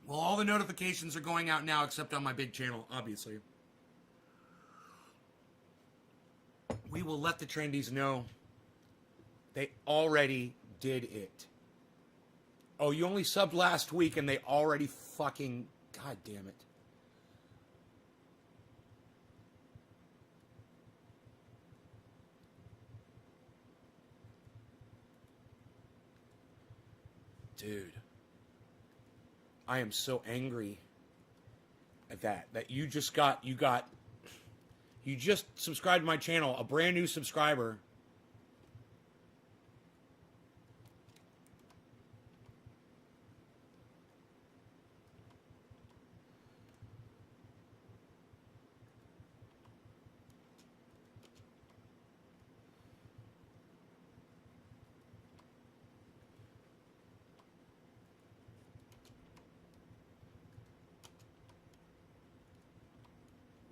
Well, all the notifications are going out now except on my big channel, obviously. We will let the trendies know they already did it. Oh, you only subbed last week and they already fucking... God damn it. Dude. I am so angry at that you just subscribed to my channel, a brand new subscriber.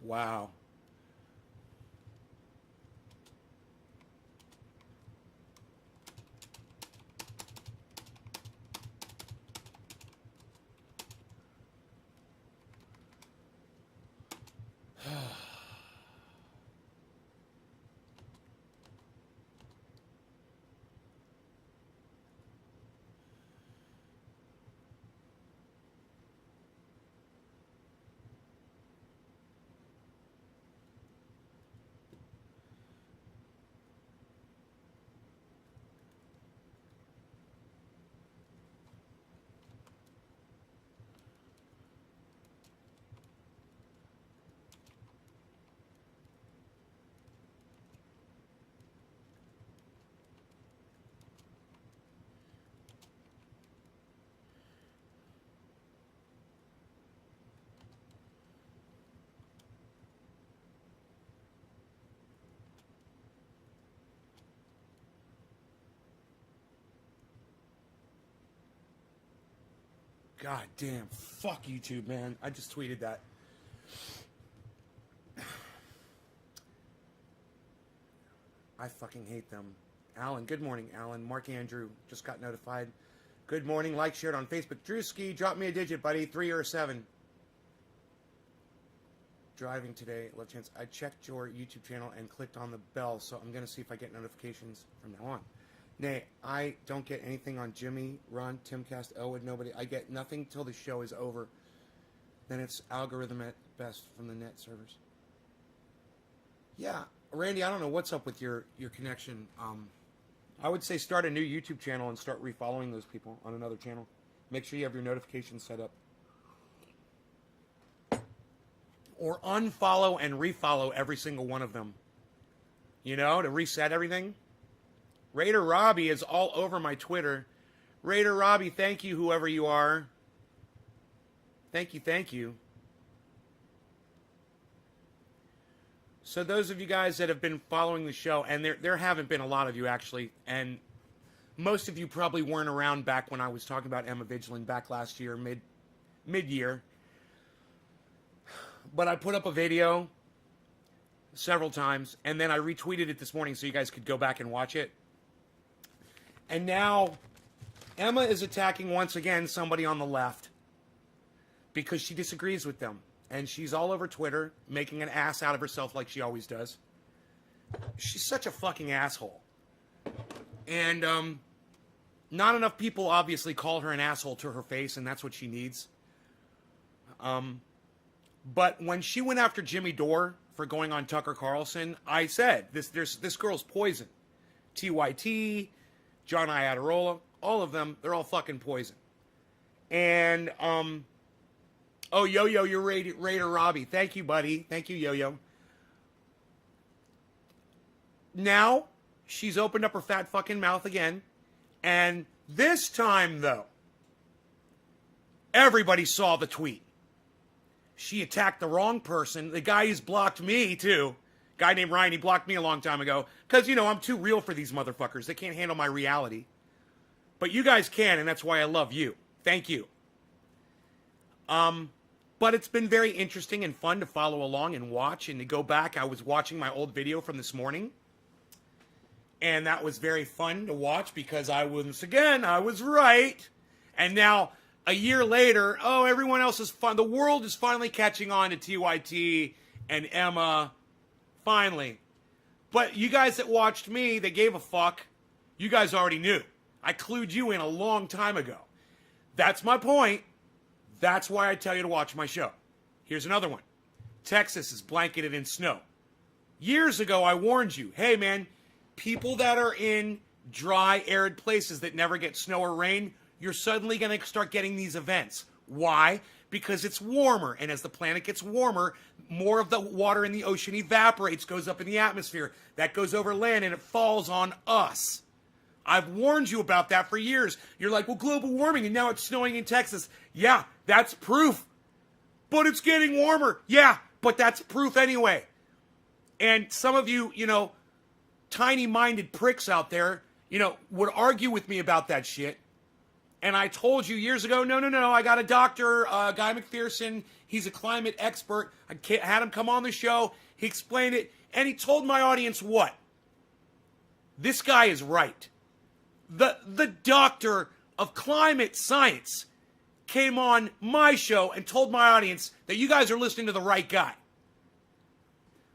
Wow. God damn. Fuck YouTube, man. I just tweeted that. I fucking hate them. Alan, good morning, Alan. Mark Andrew just got notified. Good morning. Like, shared on Facebook. Drewski, drop me a digit, buddy. 3 or 7. Driving today. Love chance. I checked your YouTube channel and clicked on the bell, so I'm going to see if I get notifications from now on. Nay, I don't get anything on Jimmy, Ron, Timcast, Elwood, nobody. I get nothing till the show is over. Then it's algorithm at best from the net servers. Yeah, Randy, I don't know what's up with your connection. I would say start a new YouTube channel and start refollowing those people on another channel. Make sure you have your notifications set up. Or unfollow and refollow every single one of them. You know, to reset everything. Raider Robbie is all over my Twitter. Raider Robbie, thank you, whoever you are. Thank you, thank you. So those of you guys that have been following the show, and there haven't been a lot of you actually, and most of you probably weren't around back when I was talking about Emma Vigeland back last year, mid-year. But I put up a video several times, and then I retweeted it this morning so you guys could go back and watch it. And now, Emma is attacking once again somebody on the left because she disagrees with them. And she's all over Twitter, making an ass out of herself like she always does. She's such a fucking asshole. And not enough people obviously call her an asshole to her face, and that's what she needs. But when she went after Jimmy Dore for going on Tucker Carlson, I said, this girl's poison. TYT, John Iadarola, all of them, they're all fucking poison. And, oh, Yo-Yo, you're Raider Robbie. Thank you, buddy. Thank you, Yo-Yo. Now, she's opened up her fat fucking mouth again. And this time, though, everybody saw the tweet. She attacked the wrong person. The guy who's blocked me, too. Guy named Ryan, he blocked me a long time ago. Because, you know, I'm too real for these motherfuckers. They can't handle my reality. But you guys can, and that's why I love you. Thank you. But it's been very interesting and fun to follow along and watch and to go back. I was watching my old video from this morning. And that was very fun to watch because I was right. And now a year later, oh, everyone else is fun. The world is finally catching on to TYT and Emma. Finally. But you guys that watched me, that gave a fuck, you guys already knew. I clued you in a long time ago. That's my point. That's why I tell you to watch my show. Here's another one. Texas is blanketed in snow. Years ago, I warned you, hey man, people that are in dry, arid places that never get snow or rain, you're suddenly going to start getting these events. Why? Because it's warmer, and as the planet gets warmer, more of the water in the ocean evaporates, goes up in the atmosphere. That goes over land, and it falls on us. I've warned you about that for years. You're like, well, global warming, and now it's snowing in Texas. Yeah, that's proof. But it's getting warmer. Yeah, but that's proof anyway. And some of you, tiny-minded pricks out there, would argue with me about that shit. And I told you years ago, no, I got a doctor, Guy McPherson. He's a climate expert. I had him come on the show. He explained it. And he told my audience what? This guy is right. The doctor of climate science came on my show and told my audience that you guys are listening to the right guy.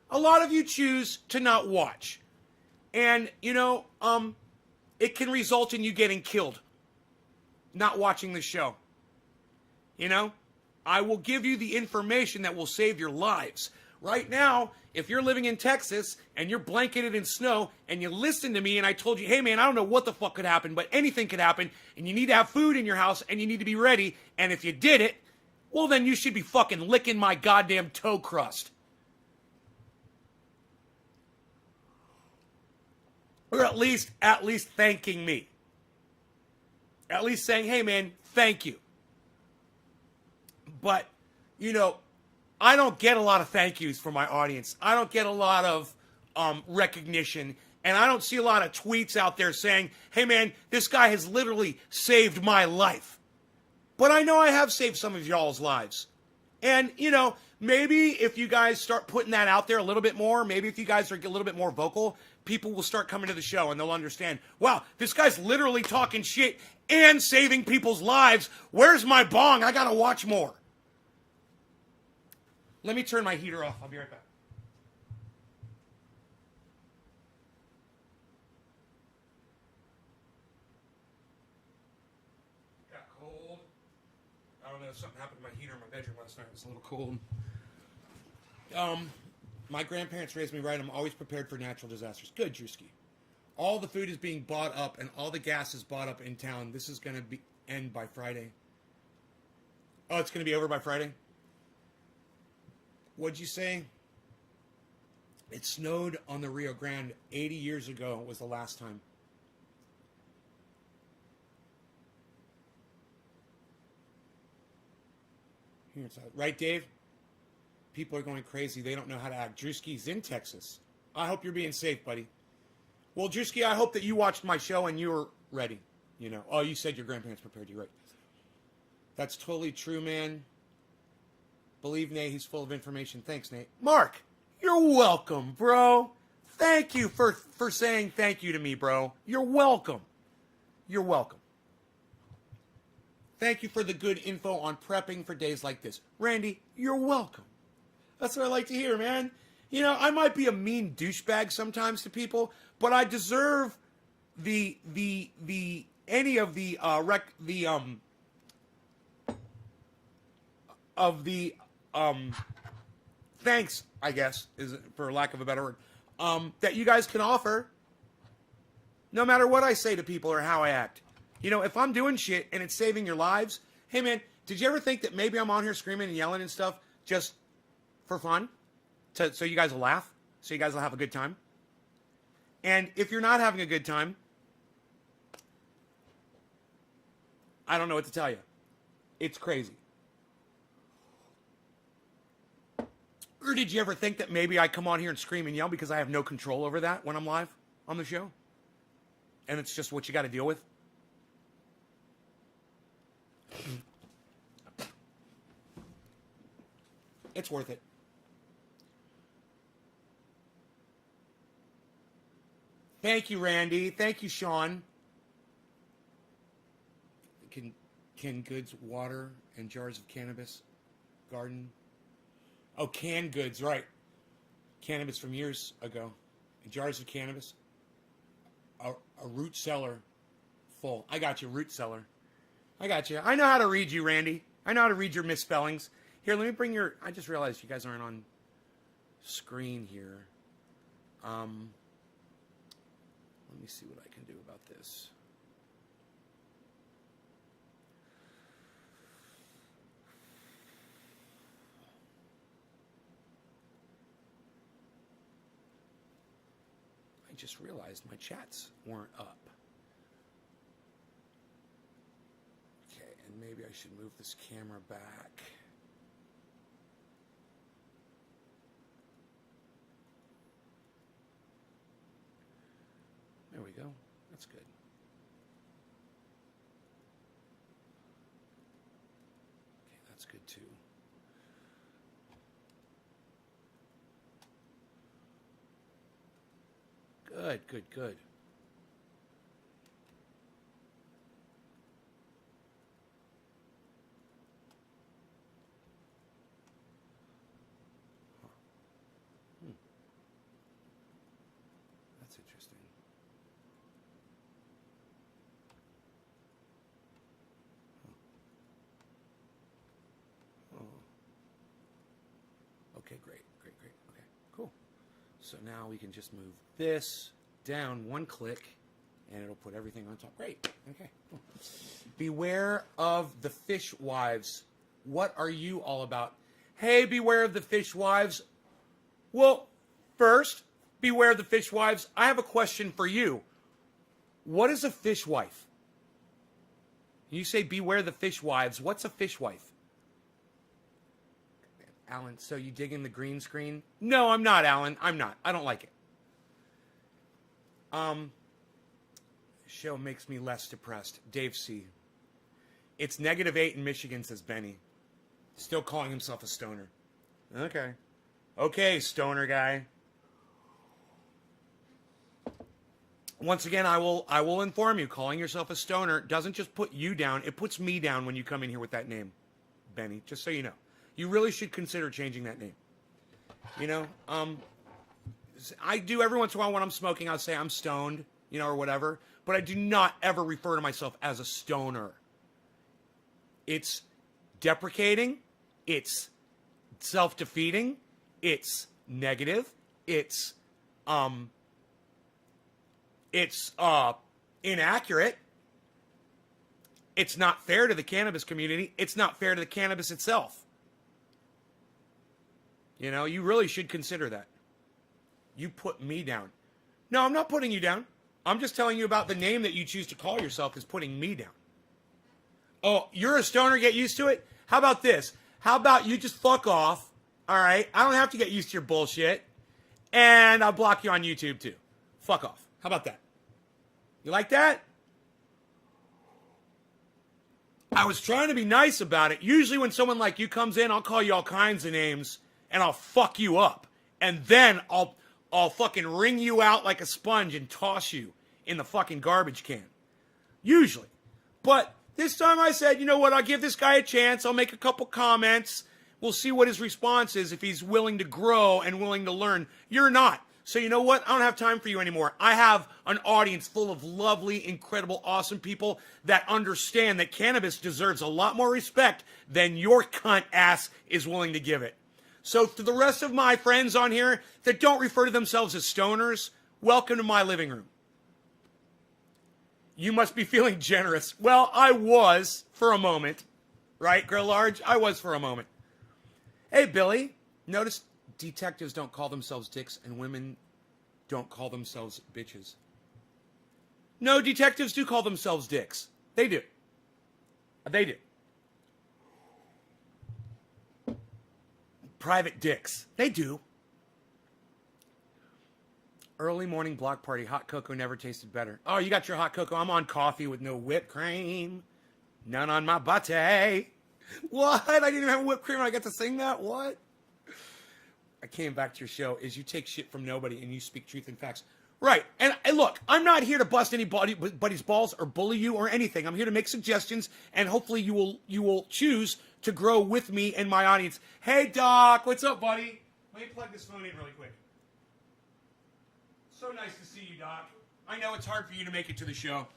A lot of you choose to not watch. And, it can result in you getting killed. Not watching the show. I will give you the information that will save your lives. Right now, if you're living in Texas and you're blanketed in snow and you listen to me and I told you, hey man, I don't know what the fuck could happen, but anything could happen and you need to have food in your house and you need to be ready. And if you did it, well then you should be fucking licking my goddamn toe crust. Or at least thanking me. At least saying, hey man, thank you. But, I don't get a lot of thank yous from my audience. I don't get a lot of recognition. And I don't see a lot of tweets out there saying, hey man, this guy has literally saved my life. But I know I have saved some of y'all's lives. And, maybe if you guys start putting that out there a little bit more, maybe if you guys are a little bit more vocal, people will start coming to the show and they'll understand, wow, this guy's literally talking shit and saving people's lives. Where's my bong? I gotta watch more. Let me turn my heater off. I'll be right back. Got cold. I don't know, something happened to my heater in my bedroom last night. It was a little cold. My grandparents raised me right. I'm always prepared for natural disasters. Good, Drewski. All the food is being bought up and all the gas is bought up in town. This is going to end by Friday. Oh, it's going to be over by Friday? What'd you say? It snowed on the Rio Grande 80 years ago was the last time. Here it's out. Right, Dave? People are going crazy. They don't know how to act. Drewski's in Texas. I hope you're being safe, buddy. Well, Drewski, I hope that you watched my show and you were ready. Oh, you said your grandparents prepared you, right? That's totally true, man. Believe Nate, he's full of information. Thanks, Nate. Mark, you're welcome, bro. Thank you for saying thank you to me, bro. You're welcome. You're welcome. Thank you for the good info on prepping for days like this. Randy, you're welcome. That's what I like to hear, man. I might be a mean douchebag sometimes to people, but I deserve thanks, I guess, is for lack of a better word, that you guys can offer, no matter what I say to people or how I act. If I'm doing shit and it's saving your lives, hey man, did you ever think that maybe I'm on here screaming and yelling and stuff just for fun? So you guys will laugh? So you guys will have a good time? And if you're not having a good time, I don't know what to tell you. It's crazy. Or did you ever think that maybe I come on here and scream and yell because I have no control over that when I'm live on the show? And it's just what you got to deal with? It's worth it. Thank you, Randy. Thank you, Sean. Canned goods, water, and jars of cannabis. Garden. Oh, canned goods, right. Cannabis from years ago. And jars of cannabis. A root cellar full. I got you, root cellar. I got you. I know how to read you, Randy. I know how to read your misspellings. Here, let me bring your... I just realized you guys aren't on screen here. Let me see what I can do about this. I just realized my chats weren't up. Okay, and maybe I should move this camera back. There we go. That's good. Okay, that's good too. Good, good, good. That's interesting. Oh. Okay, great, great, great. Okay, cool. So now we can just move this down one click, and it'll put everything on top. Great. Okay, cool. Beware of the fish wives. What are you all about? Hey, beware of the fish wives. Well, first, beware of the fish wives. I have a question for you. What is a fish wife? You say beware the fish wives. What's a fish wife? Alan, so you digging the green screen? No, I'm not, Alan. I'm not. I don't like it. Show makes me less depressed. Dave C. It's -8 in Michigan, says Benny. Still calling himself a stoner. Okay. Okay, stoner guy. Once again, I will inform you, calling yourself a stoner doesn't just put you down, it puts me down when you come in here with that name, Benny, just so you know. You really should consider changing that name. You know, I do every once in a while when I'm smoking, I'll say I'm stoned, you know, or whatever, but I do not ever refer to myself as a stoner. It's deprecating, it's self-defeating, it's negative, it's inaccurate. It's not fair to the cannabis community. It's not fair to the cannabis itself. You know, you really should consider that. You put me down. No, I'm not putting you down. I'm just telling you about the name that you choose to call yourself is putting me down. Oh, you're a stoner, get used to it? How about this? How about you just fuck off, all right? I don't have to get used to your bullshit. And I'll block you on YouTube too. Fuck off. How about that? You like that? I was trying to be nice about it. Usually when someone like you comes in, I'll call you all kinds of names and I'll fuck you up. And then I'll fucking wring you out like a sponge and toss you in the fucking garbage can. Usually. But this time I said, you know what, I'll give this guy a chance. I'll make a couple comments. We'll see what his response is if he's willing to grow and willing to learn. You're not. So you know what? I don't have time for you anymore. I have an audience full of lovely, incredible, awesome people that understand that cannabis deserves a lot more respect than your cunt ass is willing to give it. So to the rest of my friends on here that don't refer to themselves as stoners, welcome to my living room. You must be feeling generous. Well, I was for a moment. Right, Grill Large? I was for a moment. Hey, Billy. Notice detectives don't call themselves dicks and women don't call themselves bitches. No, detectives do call themselves dicks. They do. They do. Private dicks. They do. Early morning block party. Hot cocoa never tasted better. Oh, you got your hot cocoa. I'm on coffee with no whipped cream. None on my butte. What? I didn't even have whipped cream and I got to sing that? What? I came back to your show is you take shit from nobody and you speak truth and facts. Right. And look, I'm not here to bust anybody's balls or bully you or anything. I'm here to make suggestions, and hopefully you will choose to grow with me and my audience. Hey, Doc. What's up, buddy? Let me plug this phone in really quick. So nice to see you, Doc. I know it's hard for you to make it to the show,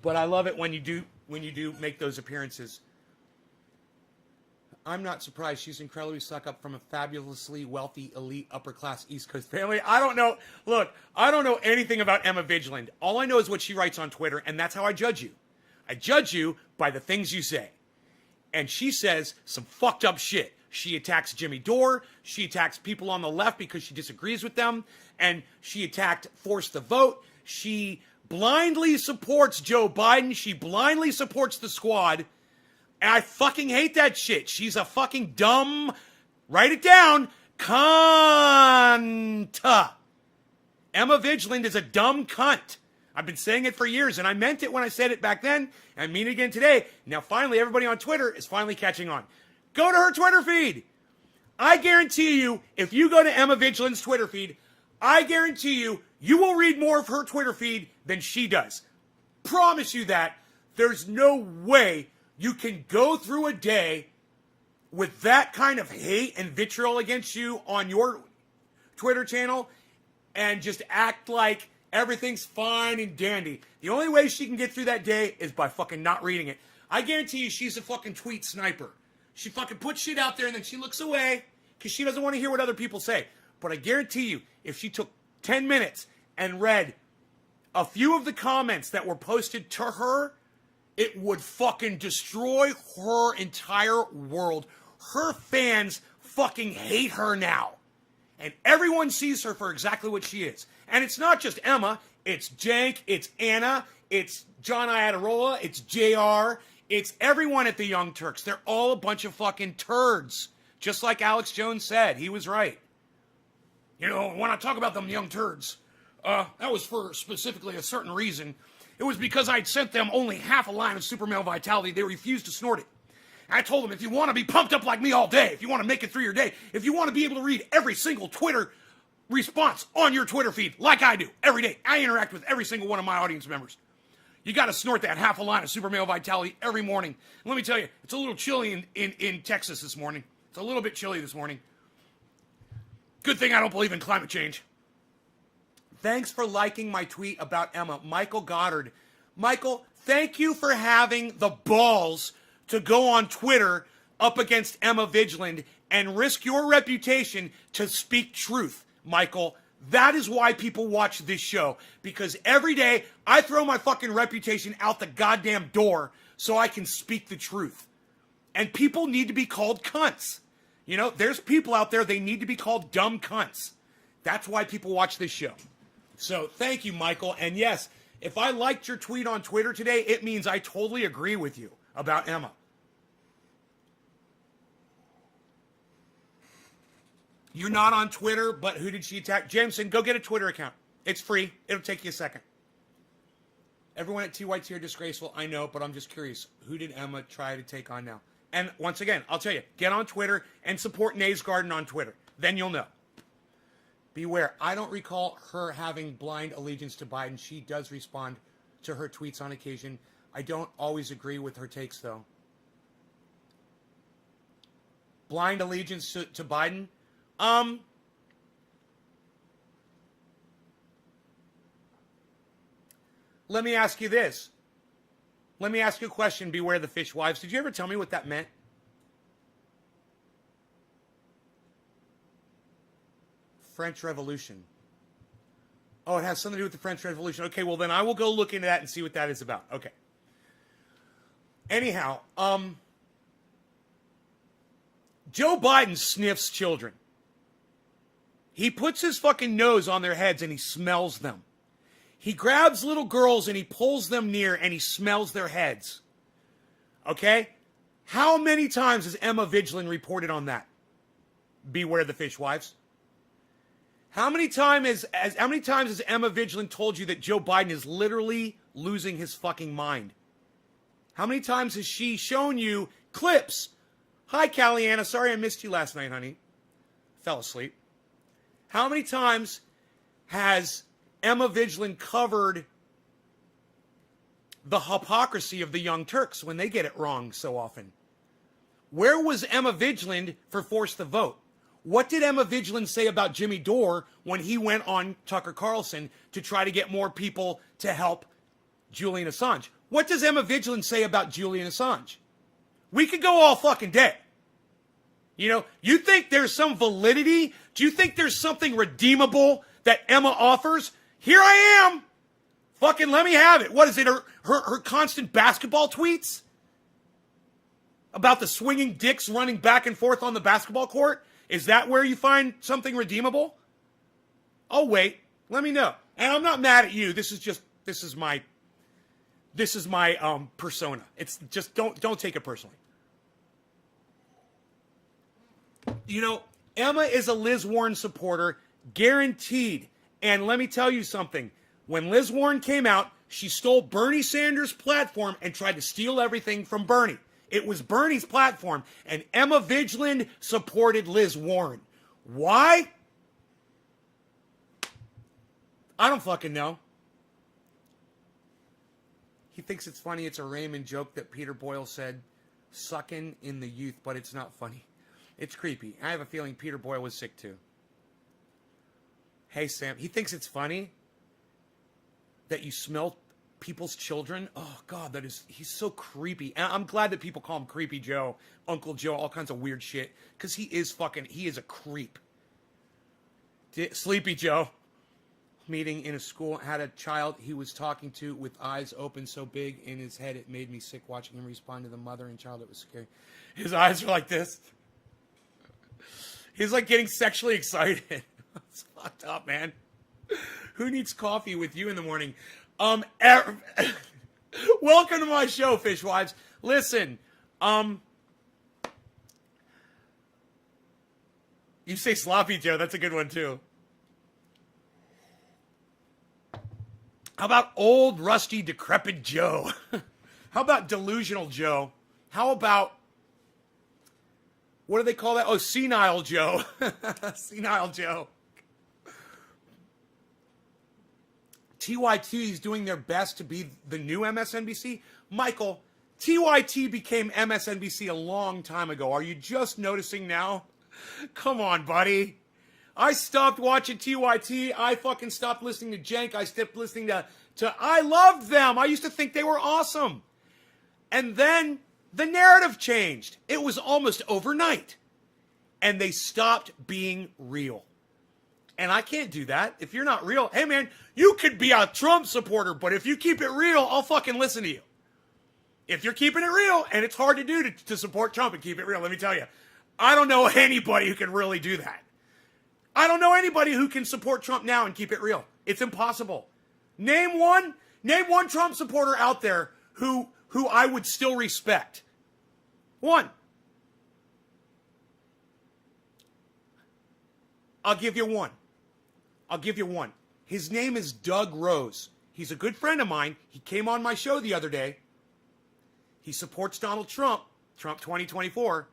but I love it when you do make those appearances. I'm not surprised. She's incredibly stuck up from a fabulously wealthy, elite, upper-class East Coast family. I don't know. Look, I don't know anything about Emma Vigeland. All I know is what she writes on Twitter, and that's how I judge you. I judge you by the things you say. And she says some fucked up shit. She attacks Jimmy Dore. She attacks people on the left because she disagrees with them. And she attacked Force the Vote. She blindly supports Joe Biden. She blindly supports the squad. And I fucking hate that shit. She's a fucking dumb, write it down, cunt. Emma Vigeland is a dumb cunt. I've been saying it for years, and I meant it when I said it back then, and I mean it again today. Now, finally, everybody on Twitter is finally catching on. Go to her Twitter feed. I guarantee you, if you go to Emma Vigeland's Twitter feed, I guarantee you, you will read more of her Twitter feed than she does. Promise you that. There's no way you can go through a day with that kind of hate and vitriol against you on your Twitter channel and just act like everything's fine and dandy. The only way she can get through that day is by fucking not reading it. I guarantee you she's a fucking tweet sniper. She fucking puts shit out there and then she looks away because she doesn't want to hear what other people say. But I guarantee you, if she took 10 minutes and read a few of the comments that were posted to her, it would fucking destroy her entire world. Her fans fucking hate her now. And everyone sees her for exactly what she is. And it's not just Emma. It's Jank. It's Anna. It's John Iadarola. It's JR. It's everyone at the Young Turks. They're all a bunch of fucking turds. Just like Alex Jones said. He was right. You know, when I talk about them young turds, that was for specifically a certain reason. It was because I'd sent them only half a line of super male vitality. They refused to snort it. I told them, if you want to be pumped up like me all day, if you want to make it through your day, if you want to be able to read every single Twitter response on your Twitter feed, like I do, every day, I interact with every single one of my audience members. You got to snort that half a line of super male vitality every morning. And let me tell you, it's a little chilly in Texas this morning. It's a little bit chilly this morning. Good thing I don't believe in climate change. Thanks for liking my tweet about Emma. Michael Goddard. Michael, thank you for having the balls to go on Twitter up against Emma Vigeland and risk your reputation to speak truth. Michael, that is why people watch this show. Because every day I throw my fucking reputation out the goddamn door so I can speak the truth. And people need to be called cunts. You know, there's people out there, they need to be called dumb cunts. That's why people watch this show. So thank you, Michael. And yes, if I liked your tweet on Twitter today, it means I totally agree with you about Emma. You're not on Twitter, but who did she attack? Jameson, go get a Twitter account. It's free. It'll take you a second. Everyone at TYT are disgraceful. I know, but I'm just curious. Who did Emma try to take on now? And once again, I'll tell you, get on Twitter and support Nays Garden on Twitter. Then you'll know. Beware. I don't recall her having blind allegiance to Biden. She does respond to her tweets on occasion. I don't always agree with her takes, though. Blind allegiance to Biden? Let me ask you this. Let me ask you a question, Beware the Fishwives. Did you ever tell me what that meant? French Revolution. Oh, it has something to do with the French Revolution. Okay, well then I will go look into that and see what that is about. Okay. Anyhow, Joe Biden sniffs children. He puts his fucking nose on their heads and he smells them. He grabs little girls and he pulls them near and he smells their heads. Okay? How many times has Emma Vigeland reported on that? Beware the Fishwives. How many times has Emma Vigeland told you that Joe Biden is literally losing his fucking mind? How many times has she shown you clips? Hi, Caliana. Sorry I missed you last night, honey. Fell asleep. How many times has Emma Vigeland covered the hypocrisy of the Young Turks when they get it wrong so often. Where was Emma Vigeland for Force the Vote? What did Emma Vigeland say about Jimmy Dore when he went on Tucker Carlson to try to get more people to help Julian Assange? What does Emma Vigeland say about Julian Assange? We could go all fucking day. You know, you think there's some validity? Do you think there's something redeemable that Emma offers? Here I am. Fucking let me have it. What is it? Her constant basketball tweets? About the swinging dicks running back and forth on the basketball court? Is that where you find something redeemable? Oh, wait. Let me know. And I'm not mad at you. This is my persona. It's just, don't take it personally. You know, Emma is a Liz Warren supporter, guaranteed. And let me tell you something. When Liz Warren came out, she stole Bernie Sanders' platform and tried to steal everything from Bernie. It was Bernie's platform, and Emma Vigeland supported Liz Warren. Why? I don't fucking know. He thinks it's funny. It's a Raymond joke that Peter Boyle said, sucking in the youth, but it's not funny. It's creepy. I have a feeling Peter Boyle was sick too. Hey, Sam. He thinks it's funny that you smell people's children. Oh, God, he's so creepy. And I'm glad that people call him Creepy Joe, Uncle Joe, all kinds of weird shit. Because he is a creep. Sleepy Joe. Meeting in a school, had a child he was talking to with eyes open so big in his head it made me sick watching him respond to the mother and child. It was scary. His eyes are like this. He's like getting sexually excited. It's fucked up, man. Who needs coffee with you in the morning? Welcome to my show, Fishwives. Listen, you say Sloppy Joe, that's a good one too. How about old, rusty, decrepit Joe? How about delusional Joe? How about, what do they call that? Oh, senile Joe. Senile Joe. TYT is doing their best to be the new MSNBC. Michael, TYT became MSNBC a long time ago. Are you just noticing now? Come on, buddy. I stopped watching TYT. I fucking stopped listening to Cenk. I stopped listening to I loved them. I used to think they were awesome. And then the narrative changed. It was almost overnight. And they stopped being real. And I can't do that. If you're not real, hey man, you could be a Trump supporter, but if you keep it real, I'll fucking listen to you. If you're keeping it real, and it's hard to do to support Trump and keep it real, let me tell you, I don't know anybody who can really do that. I don't know anybody who can support Trump now and keep it real. It's impossible. Name one Trump supporter out there who I would still respect. One. I'll give you one. His name is Doug Rose. He's a good friend of mine. He came on my show the other day. He supports Donald Trump 2024.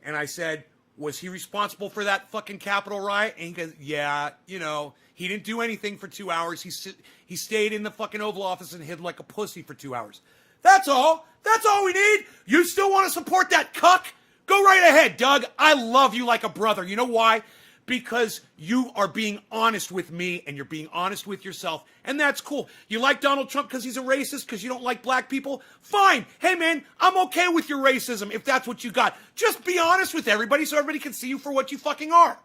And I said, was he responsible for that fucking Capitol riot? And he goes, yeah, you know, he didn't do anything for 2 hours. He stayed in the fucking Oval Office and hid like a pussy for 2 hours. That's all. That's all we need. You still want to support that cuck? Go right ahead, Doug. I love you like a brother. You know why? Because you are being honest with me and you're being honest with yourself. And that's cool. You like Donald Trump because he's a racist, because you don't like black people? Fine. Hey, man, I'm okay with your racism if that's what you got. Just be honest with everybody so everybody can see you for what you fucking are.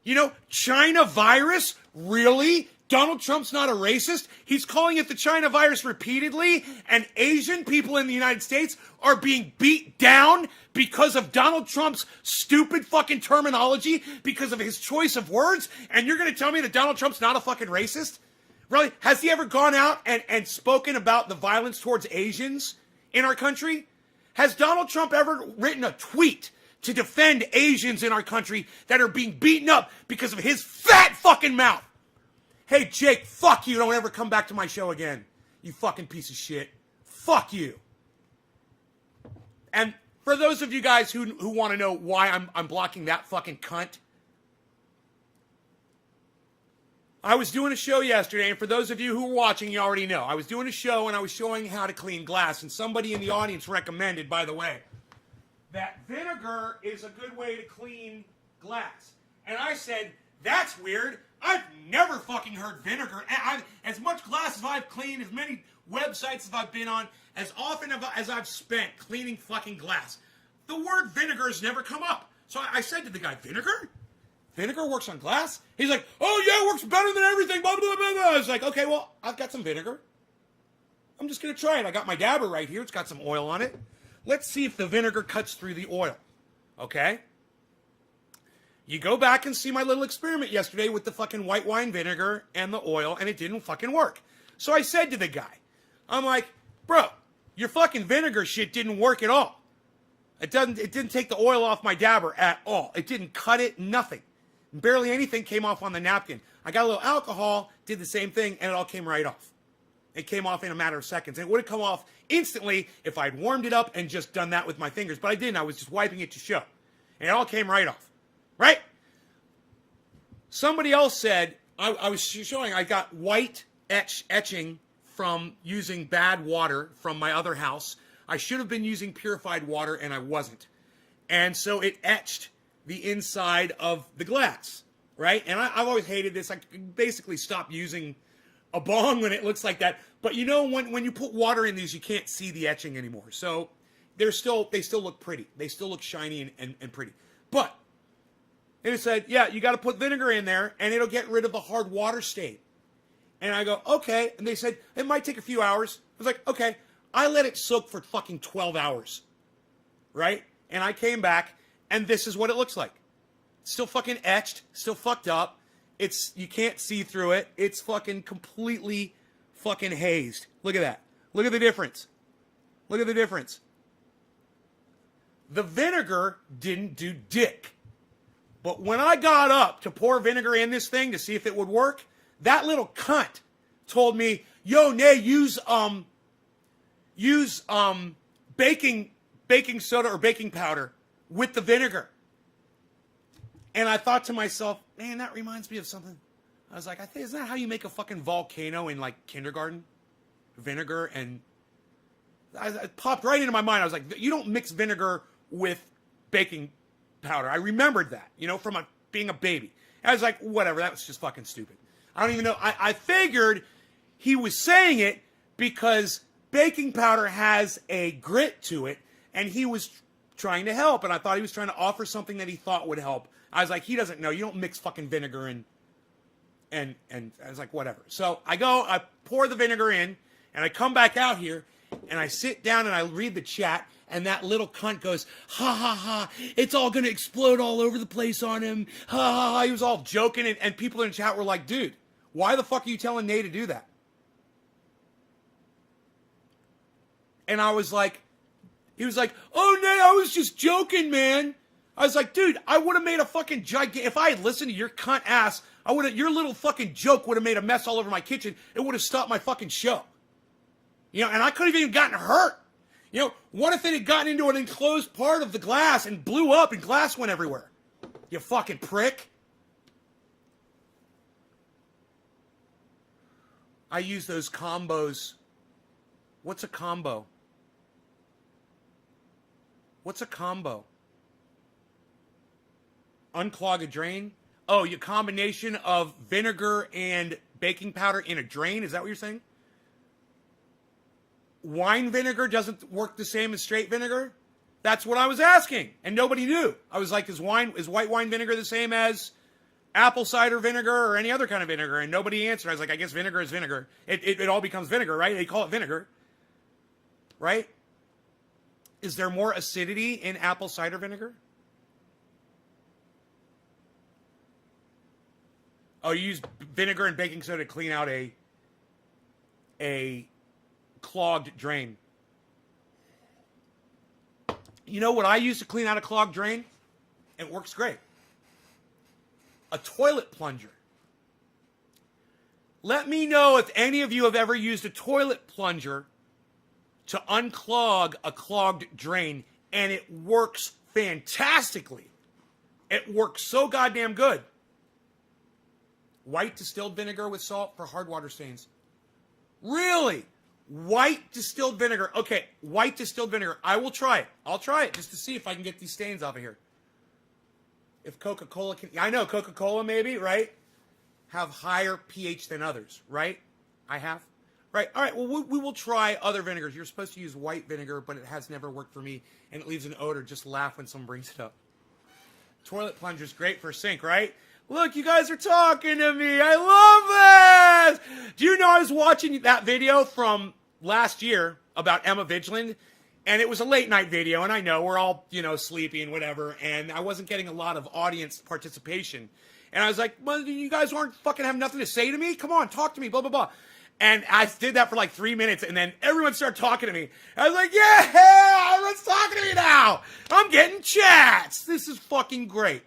You know, China virus? Really? Donald Trump's not a racist? He's calling it the China virus repeatedly, and Asian people in the United States are being beat down because of Donald Trump's stupid fucking terminology, because of his choice of words, and you're going to tell me that Donald Trump's not a fucking racist? Really? Has he ever gone out and spoken about the violence towards Asians in our country? Has Donald Trump ever written a tweet to defend Asians in our country that are being beaten up because of his fat fucking mouth? Hey, Jake, fuck you. Don't ever come back to my show again. You fucking piece of shit. Fuck you. And for those of you guys who want to know why I'm blocking that fucking cunt, I was doing a show yesterday, and for those of you who are watching, you already know. I was doing a show, and I was showing how to clean glass, and somebody in the audience recommended, by the way, that vinegar is a good way to clean glass. And I said, that's weird. I've never fucking heard vinegar. As much glass as I've cleaned, as many websites as I've been on, as often as I've spent cleaning fucking glass, the word vinegar has never come up. So I said to the guy, vinegar? Vinegar works on glass? He's like, oh yeah, it works better than everything, blah, blah, blah, blah. I was like, okay, well, I've got some vinegar. I'm just going to try it. I got my dabber right here. It's got some oil on it. Let's see if the vinegar cuts through the oil. Okay? You go back and see my little experiment yesterday with the fucking white wine vinegar and the oil, and it didn't fucking work. So I said to the guy, I'm like, bro, your fucking vinegar shit didn't work at all. It didn't take the oil off my dabber at all. It didn't cut it, nothing. Barely anything came off on the napkin. I got a little alcohol, did the same thing, and it all came right off. It came off in a matter of seconds. And it would have come off instantly if I'd warmed it up and just done that with my fingers. But I didn't. I was just wiping it to show. And it all came right off. Right? Somebody else said, I was showing I got white etching from using bad water from my other house. I should have been using purified water, and I wasn't. And so it etched the inside of the glass, right? And I've always hated this. I basically stopped using a bong when it looks like that. But you know, when you put water in these, you can't see the etching anymore. So they still look pretty. They still look shiny and pretty. But it said, yeah, you got to put vinegar in there, and it'll get rid of the hard water stain. And I go, okay. And they said, it might take a few hours. I was like, okay. I let it soak for fucking 12 hours, right? And I came back, and this is what it looks like. Still fucking etched, still fucked up. You can't see through it. It's fucking completely fucking hazed. Look at that. Look at the difference. Look at the difference. The vinegar didn't do dick. But when I got up to pour vinegar in this thing to see if it would work, that little cunt told me, yo, Nay, use baking soda or baking powder with the vinegar. And I thought to myself, man, that reminds me of something. I was like, isn't that how you make a fucking volcano in like kindergarten? Vinegar and it popped right into my mind. I was like, you don't mix vinegar with baking powder. I remembered that, from being a baby. And I was like, whatever, that was just fucking stupid. I don't even know. I figured he was saying it because baking powder has a grit to it, and he was trying to help, and I thought he was trying to offer something that he thought would help. I was like, he doesn't know. You don't mix fucking vinegar and I was like, whatever. So I pour the vinegar in, and I come back out here, and I sit down and I read the chat, and that little cunt goes, ha ha ha, it's all gonna explode all over the place on him, ha ha ha. He was all joking, and people in the chat were like, dude, why the fuck are you telling Nate to do that? And I was like, he was like, oh, Nate, I was just joking, man. I was like, dude, I would have made a fucking if I had listened to your cunt ass, your little fucking joke would have made a mess all over my kitchen. It would have stopped my fucking show. And I could have even gotten hurt. What if it had gotten into an enclosed part of the glass and blew up and glass went everywhere? You fucking prick. I use those combos. What's a combo? What's a combo? Unclog a drain? Oh, your combination of vinegar and baking powder in a drain? Is that what you're saying? Wine vinegar doesn't work the same as straight vinegar? That's what I was asking, and nobody knew. I was like, is white wine vinegar the same as apple cider vinegar or any other kind of vinegar? And nobody answered. I was like, I guess vinegar is vinegar. It all becomes vinegar, right? They call it vinegar, right? Is there more acidity in apple cider vinegar? Oh, you use vinegar and baking soda to clean out a clogged drain. You know what I use to clean out a clogged drain? It works great. A toilet plunger. Let me know if any of you have ever used a toilet plunger to unclog a clogged drain, and it works fantastically. It works so goddamn good. White distilled vinegar with salt for hard water stains. Really? White distilled vinegar. Okay, white distilled vinegar. I will try it. I'll try it just to see if I can get these stains off of here. If Coca-Cola can... I know Coca-Cola maybe, right? Have higher pH than others, right? I have. Right. All right. Well, we will try other vinegars. You're supposed to use white vinegar, but it has never worked for me, and it leaves an odor. Just laugh when someone brings it up. Toilet plunger's great for sink, right? Look, you guys are talking to me. I love this. Do you know I was watching that video from last year about Emma Vigeland, and it was a late night video, and I know we're all, sleepy and whatever, and I wasn't getting a lot of audience participation. And I was like, well, you guys aren't fucking have nothing to say to me? Come on, talk to me, blah, blah, blah. And I did that for like 3 minutes, and then everyone started talking to me. I was like, yeah, everyone's talking to me now. I'm getting chats. This is fucking great.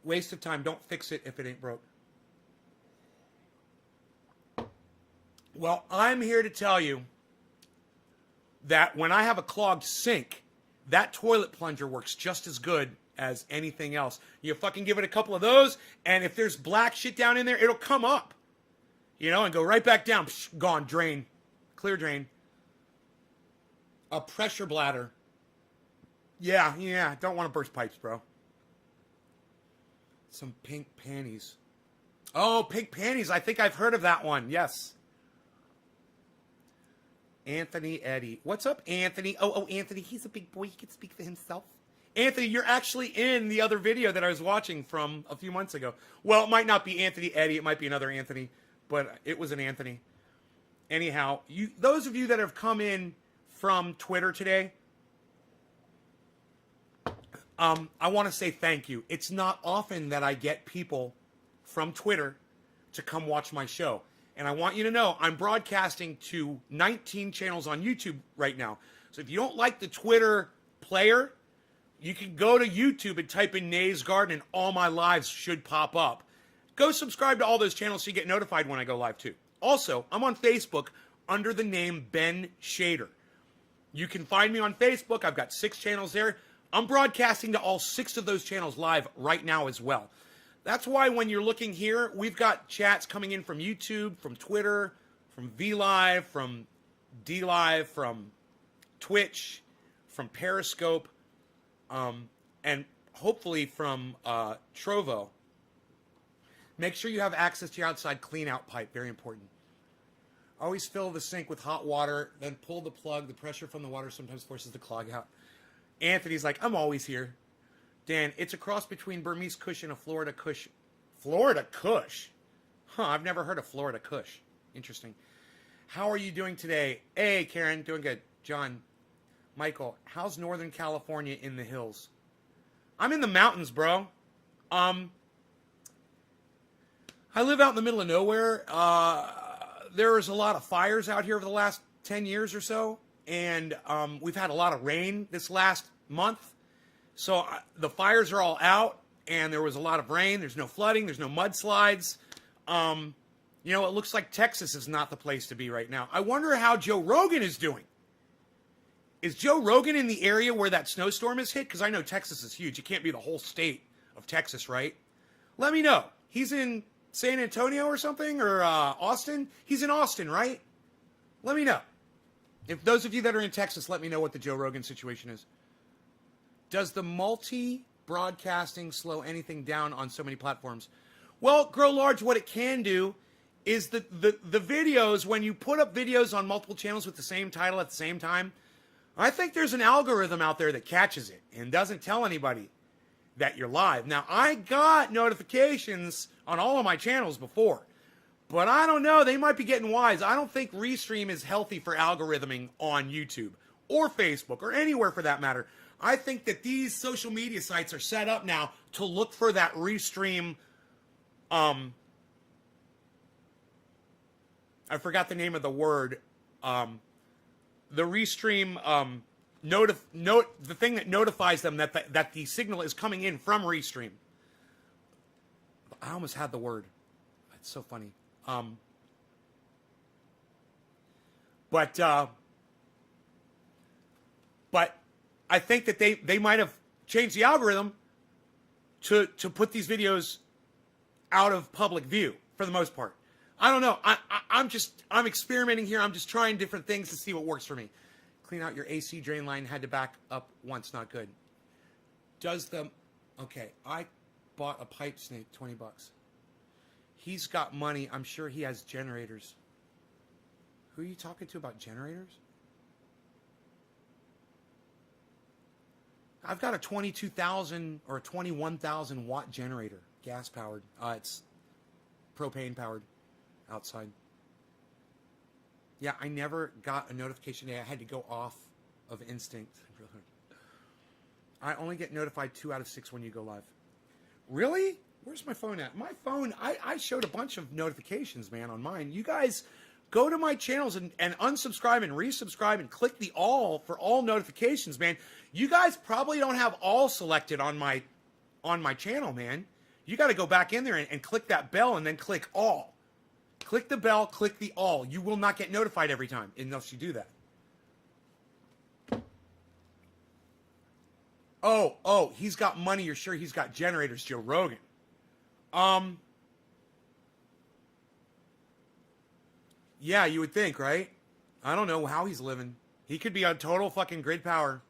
Waste of time. Don't fix it if it ain't broke. Well, I'm here to tell you that when I have a clogged sink, that toilet plunger works just as good as anything else. You fucking give it a couple of those, and if there's black shit down in there, it'll come up, and go right back down. Psh, gone, drain, clear drain. A pressure bladder. Yeah, don't want to burst pipes, bro. Some pink panties. Oh, pink panties. I think I've heard of that one. Yes. Anthony Eddy. What's up, Anthony? Oh, Anthony, he's a big boy. He can speak for himself. Anthony, you're actually in the other video that I was watching from a few months ago. Well, it might not be Anthony Eddy. It might be another Anthony, but it was an Anthony. Anyhow, those of you that have come in from Twitter today, I want to say thank you. It's not often that I get people from Twitter to come watch my show. And I want you to know I'm broadcasting to 19 channels on YouTube right now. So if you don't like the Twitter player, you can go to YouTube and type in Nay's Garden and all my lives should pop up. Go subscribe to all those channels so you get notified when I go live too. Also, I'm on Facebook under the name Ben Shader. You can find me on Facebook. I've got 6 channels there. I'm broadcasting to all 6 of those channels live right now as well. That's why when you're looking here, we've got chats coming in from YouTube, from Twitter, from VLive, from DLive, from Twitch, from Periscope, and hopefully from Trovo. Make sure you have access to your outside clean-out pipe. Very important. Always fill the sink with hot water, then pull the plug. The pressure from the water sometimes forces the clog out. Anthony's like, I'm always here. Dan, it's a cross between Burmese Kush and a Florida Kush. Florida Kush? Huh, I've never heard of Florida Kush. Interesting. How are you doing today? Hey, Karen, doing good. John, Michael, how's Northern California in the hills? I'm in the mountains, bro. I live out in the middle of nowhere. There's a lot of fires out here over the last 10 years or so. And we've had a lot of rain this last month. So the fires are all out, and there was a lot of rain. There's no flooding. There's no mudslides. It looks like Texas is not the place to be right now. I wonder how Joe Rogan is doing. Is Joe Rogan in the area where that snowstorm is hit? Because I know Texas is huge. It can't be the whole state of Texas, right? Let me know. He's in San Antonio or something, or Austin? He's in Austin, right? Let me know. If those of you that are in Texas, let me know what the Joe Rogan situation is. Does the multi-broadcasting slow anything down on so many platforms? Well, Grow Large, what it can do is the videos, when you put up videos on multiple channels with the same title at the same time, I think there's an algorithm out there that catches it and doesn't tell anybody that you're live. Now, I got notifications on all of my channels before, but I don't know. They might be getting wise. I don't think Restream is healthy for algorithming on YouTube or Facebook or anywhere for that matter. I think that these social media sites are set up now to look for that Restream. I forgot the name of the word. The Restream the thing that notifies them that the signal is coming in from Restream. I almost had the word. It's so funny. But I think that they might have changed the algorithm to put these videos out of public view for the most part. I don't know. I'm experimenting here. I'm just trying different things to see what works for me. Clean out your AC drain line. Had to back up once. Not good. Okay, I bought a pipe snake, $20. He's got money. I'm sure he has generators. Who are you talking to about generators? I've got a 22,000 or a 21,000 watt generator, gas powered. It's propane powered outside. Yeah, I never got a notification today. I had to go off of instinct. I only get notified 2 out of 6 when you go live. Really? Where's my phone at? My phone, I showed a bunch of notifications, man, on mine. You guys go to my channels and unsubscribe and resubscribe and click the all for all notifications, man. You guys probably don't have all selected on my channel, man. You got to go back in there and click that bell and then click all. Click the bell, click the all. You will not get notified every time unless you do that. Oh, he's got money. You're sure he's got generators, Joe Rogan. Yeah, you would think, right? I don't know how he's living. He could be on total fucking grid power.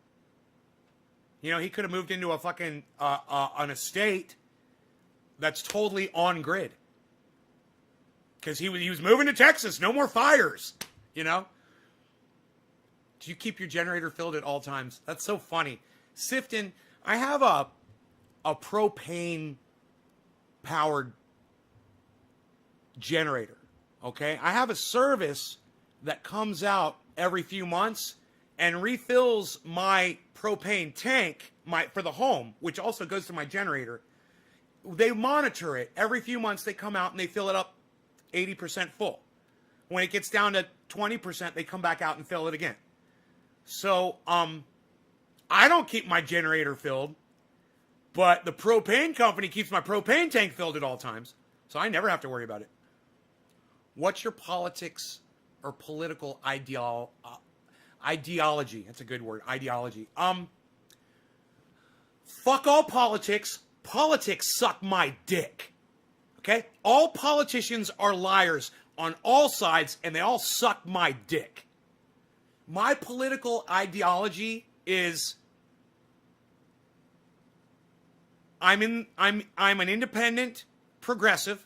You know, he could have moved into a fucking, an estate that's totally on grid. Because he was moving to Texas. No more fires, you know? Do you keep your generator filled at all times? That's so funny. Sifton, I have a propane powered generator. Okay, I have a service that comes out every few months and refills my propane tank for the home, which also goes to my generator. They monitor it every few months. They come out and they fill it up 80% full. When it gets down to 20%, they come back out and fill it again. So, I don't keep my generator filled, but the propane company keeps my propane tank filled at all times. So I never have to worry about it. What's your politics or political ideology? That's a good word. Ideology. Fuck all politics. Politics suck my dick. Okay? All politicians are liars on all sides, and they all suck my dick. My political ideology is I'm an independent progressive.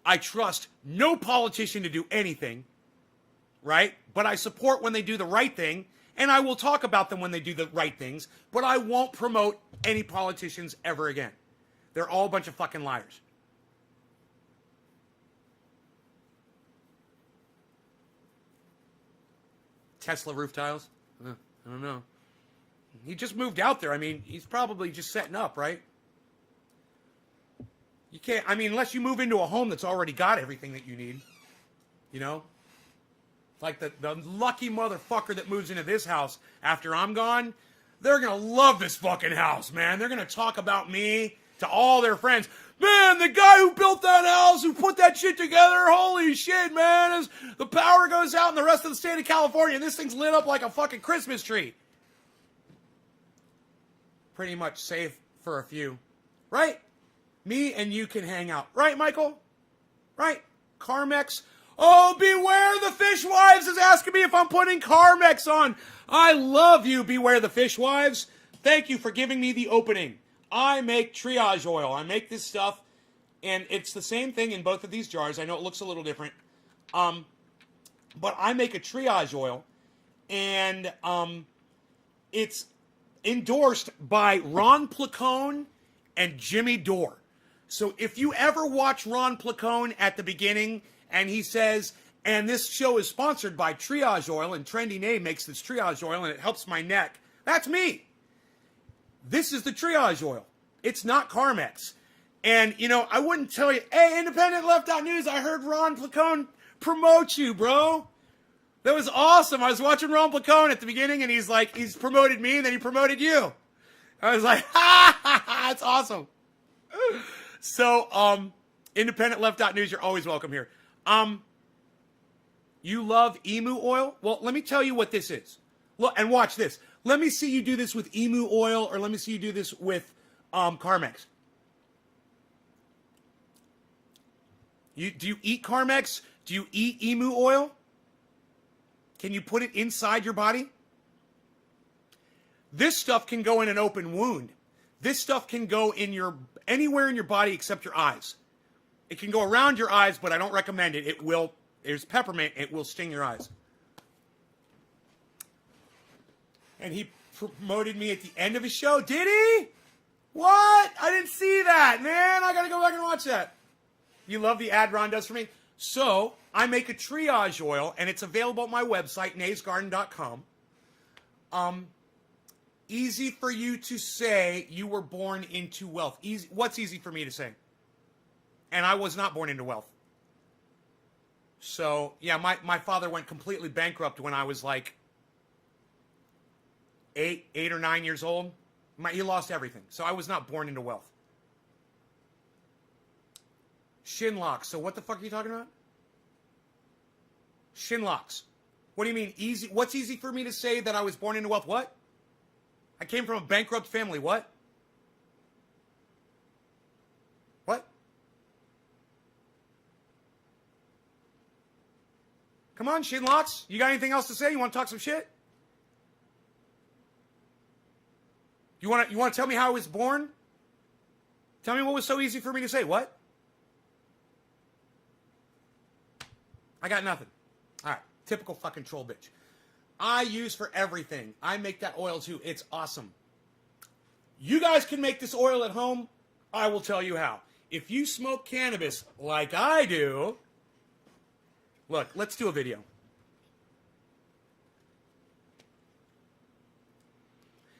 I trust no politician to do anything, right? But I support when they do the right thing, and I will talk about them when they do the right things, but I won't promote any politicians ever again. They're all a bunch of fucking liars. Tesla roof tiles? I don't know. He just moved out there. I mean, he's probably just setting up, right? You can't, I mean, unless you move into a home that's already got everything that you need, you know? Like the lucky motherfucker that moves into this house after I'm gone, they're going to love this fucking house, man. They're going to talk about me to all their friends. Man, the guy who built that house, who put that shit together, holy shit, man. As the power goes out in the rest of the state of California, and this thing's lit up like a fucking Christmas tree. Pretty much safe for a few, right? Me and you can hang out. Right, Michael? Right? Carmex. Oh, Beware the Fishwives is asking me if I'm putting Carmex on. I love you, Beware the Fishwives. Thank you for giving me the opening. I make triage oil. I make this stuff, and it's the same thing in both of these jars. I know it looks a little different. But I make a triage oil, and it's endorsed by Ron Placone and Jimmy Dore. So if you ever watch Ron Placone at the beginning and he says, and this show is sponsored by Triage Oil, and Trendy Name makes this Triage Oil and it helps my neck, that's me. This is the Triage Oil. It's not Carmex. And, you know, I wouldn't tell you, hey, Independent Left Out News, I heard Ron Placone promote you, bro. That was awesome. I was watching Ron Placone at the beginning, and he's like, he's promoted me, and then he promoted you. I was like, that's awesome. So, Independent Left Out News, you're always welcome here. You love emu oil? Well, let me tell you what this is. Look, and watch this. Let me see you do this with emu oil, or let me see you do this with Carmex. Do you eat Carmex? Do you eat emu oil? Can you put it inside your body? This stuff can go in an open wound. This stuff can go in anywhere in your body except your eyes. It can go around your eyes, but I don't recommend it. There's peppermint, it will sting your eyes. And he promoted me at the end of his show. Did he? What? I didn't see that, man. I gotta go back and watch that. You love the ad Ron does for me? So, I make a triage oil, and it's available at my website, naysgarden.com. Easy for you to say you were born into wealth. Easy. What's easy for me to say? And I was not born into wealth. So, yeah, my father went completely bankrupt when I was like 8 or 9 years old. He lost everything. So I was not born into wealth. Shin locks. So what the fuck are you talking about? Shin locks. What do you mean easy? What's easy for me to say that I was born into wealth? What? I came from a bankrupt family. What? What? Come on, shin locks. You got anything else to say? You want to talk some shit? You want to tell me how I was born? Tell me what was so easy for me to say. What? I got nothing. All right. Typical fucking troll bitch. I use for everything. I make that oil too. It's awesome. You guys can make this oil at home. I will tell you how. If you smoke cannabis like I do, look, let's do a video.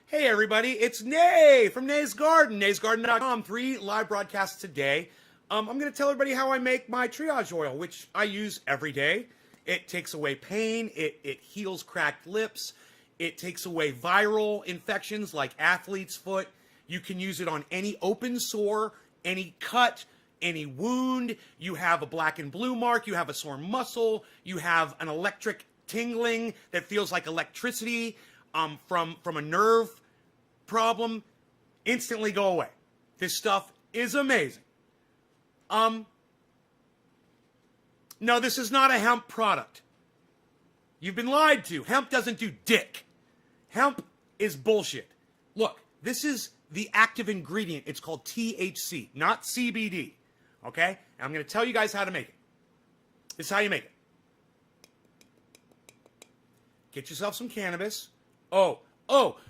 Hey everybody, it's Nay from Nay's Garden, naysgarden.com. 3 live broadcasts today. I'm going to tell everybody how I make my triage oil, which I use every day. It takes away pain, it heals cracked lips, it takes away viral infections like athlete's foot. You can use it on any open sore, any cut, any wound. You have a black and blue mark, you have a sore muscle, you have an electric tingling that feels like electricity from a nerve problem. Instantly go away. This stuff is amazing. No, this is not a hemp product. You've been lied to. Hemp doesn't do dick. Hemp is bullshit. Look, this is the active ingredient. It's called THC, not CBD. Okay? And I'm going to tell you guys how to make it. This is how you make it. Get yourself some cannabis. Oh,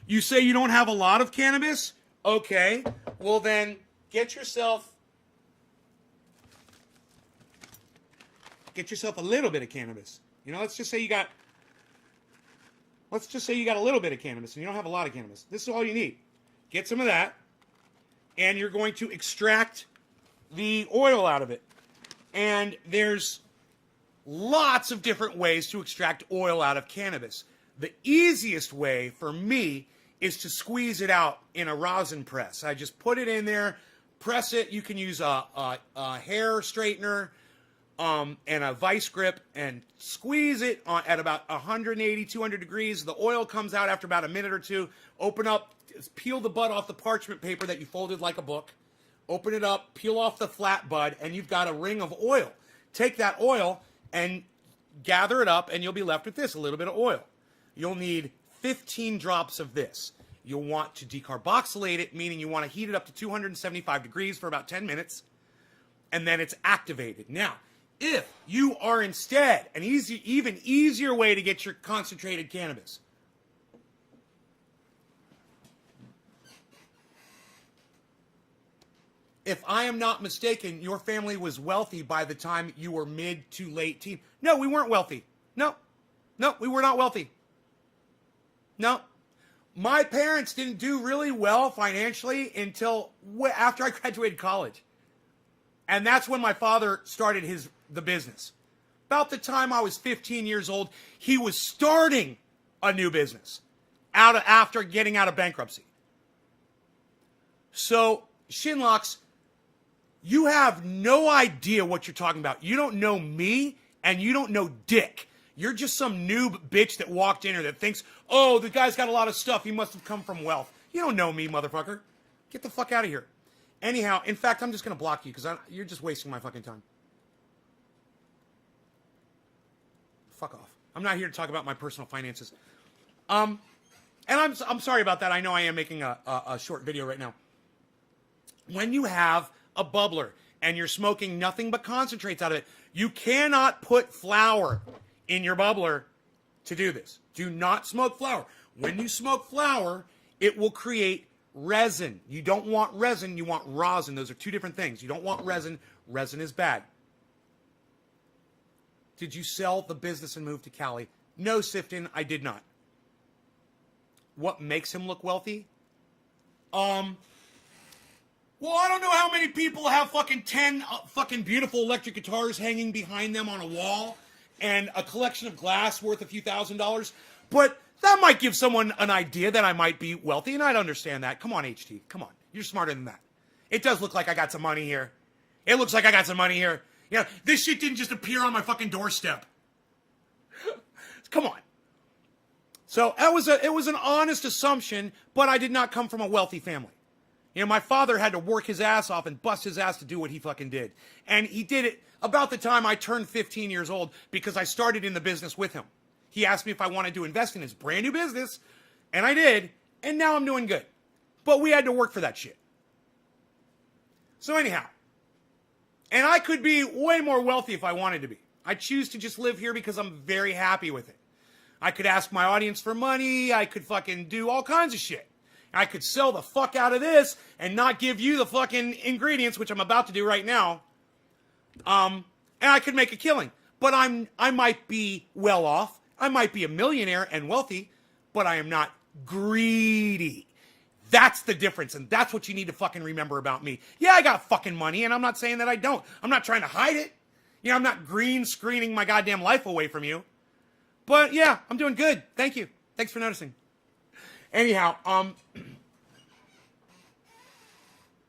you say you don't have a lot of cannabis? Okay. Well, then get yourself a little bit of cannabis. You know, let's just say you got a little bit of cannabis and you don't have a lot of cannabis. This is all you need. Get some of that, and you're going to extract the oil out of it. And there's lots of different ways to extract oil out of cannabis. The easiest way for me is to squeeze it out in a rosin press. I just put it in there, press it. You can use a hair straightener, and a vice grip, and squeeze it at about 180, 200 degrees. The oil comes out after about a minute or two. Open up, peel the bud off the parchment paper that you folded like a book. Open it up, peel off the flat bud, and you've got a ring of oil. Take that oil and gather it up, and you'll be left with this, a little bit of oil. You'll need 15 drops of this. You'll want to decarboxylate it, meaning you want to heat it up to 275 degrees for about 10 minutes, and then it's activated. Now, if you are instead an even easier way to get your concentrated cannabis, if I am not mistaken, your family was wealthy by the time you were mid to late teen. No, we weren't wealthy. No, we were not wealthy. No. My parents didn't do really well financially until after I graduated college. And that's when my father started the business. About the time I was 15 years old, he was starting a new business after getting out of bankruptcy. So, Shinlocks, you have no idea what you're talking about. You don't know me, and you don't know Dick. You're just some noob bitch that walked in here that thinks, oh, the guy's got a lot of stuff. He must have come from wealth. You don't know me, motherfucker. Get the fuck out of here. Anyhow, in fact, I'm just going to block you because you're just wasting my fucking time. Fuck off. I'm not here to talk about my personal finances. And I'm sorry about that. I know I am making a short video right now. When you have a bubbler and you're smoking nothing but concentrates out of it, you cannot put flour in your bubbler to do this. Do not smoke flour. When you smoke flour, it will create resin. You don't want resin, you want rosin. Those are two different things. You don't want resin. Resin is bad. Did you sell the business and move to Cali? No, Sifton, I did not. What makes him look wealthy? Well, I don't know how many people have fucking 10 fucking beautiful electric guitars hanging behind them on a wall and a collection of glass worth a few $1,000s, but that might give someone an idea that I might be wealthy, and I'd understand that. Come on, HT. Come on. You're smarter than that. It does look like I got some money here. It looks like I got some money here. You know, this shit didn't just appear on my fucking doorstep. Come on. So it was an honest assumption, but I did not come from a wealthy family. You know, my father had to work his ass off and bust his ass to do what he fucking did. And he did it about the time I turned 15 years old because I started in the business with him. He asked me if I wanted to invest in his brand new business, and I did, and now I'm doing good. But we had to work for that shit. So anyhow, and I could be way more wealthy if I wanted to be. I choose to just live here because I'm very happy with it. I could ask my audience for money. I could fucking do all kinds of shit. I could sell the fuck out of this and not give you the fucking ingredients, which I'm about to do right now. And I could make a killing. But I might be well off. I might be a millionaire and wealthy, but I am not greedy. That's the difference, and that's what you need to fucking remember about me. Yeah, I got fucking money, and I'm not saying that I don't. I'm not trying to hide it. You know, I'm not green screening my goddamn life away from you. But yeah, I'm doing good. Thank you. Thanks for noticing. Anyhow,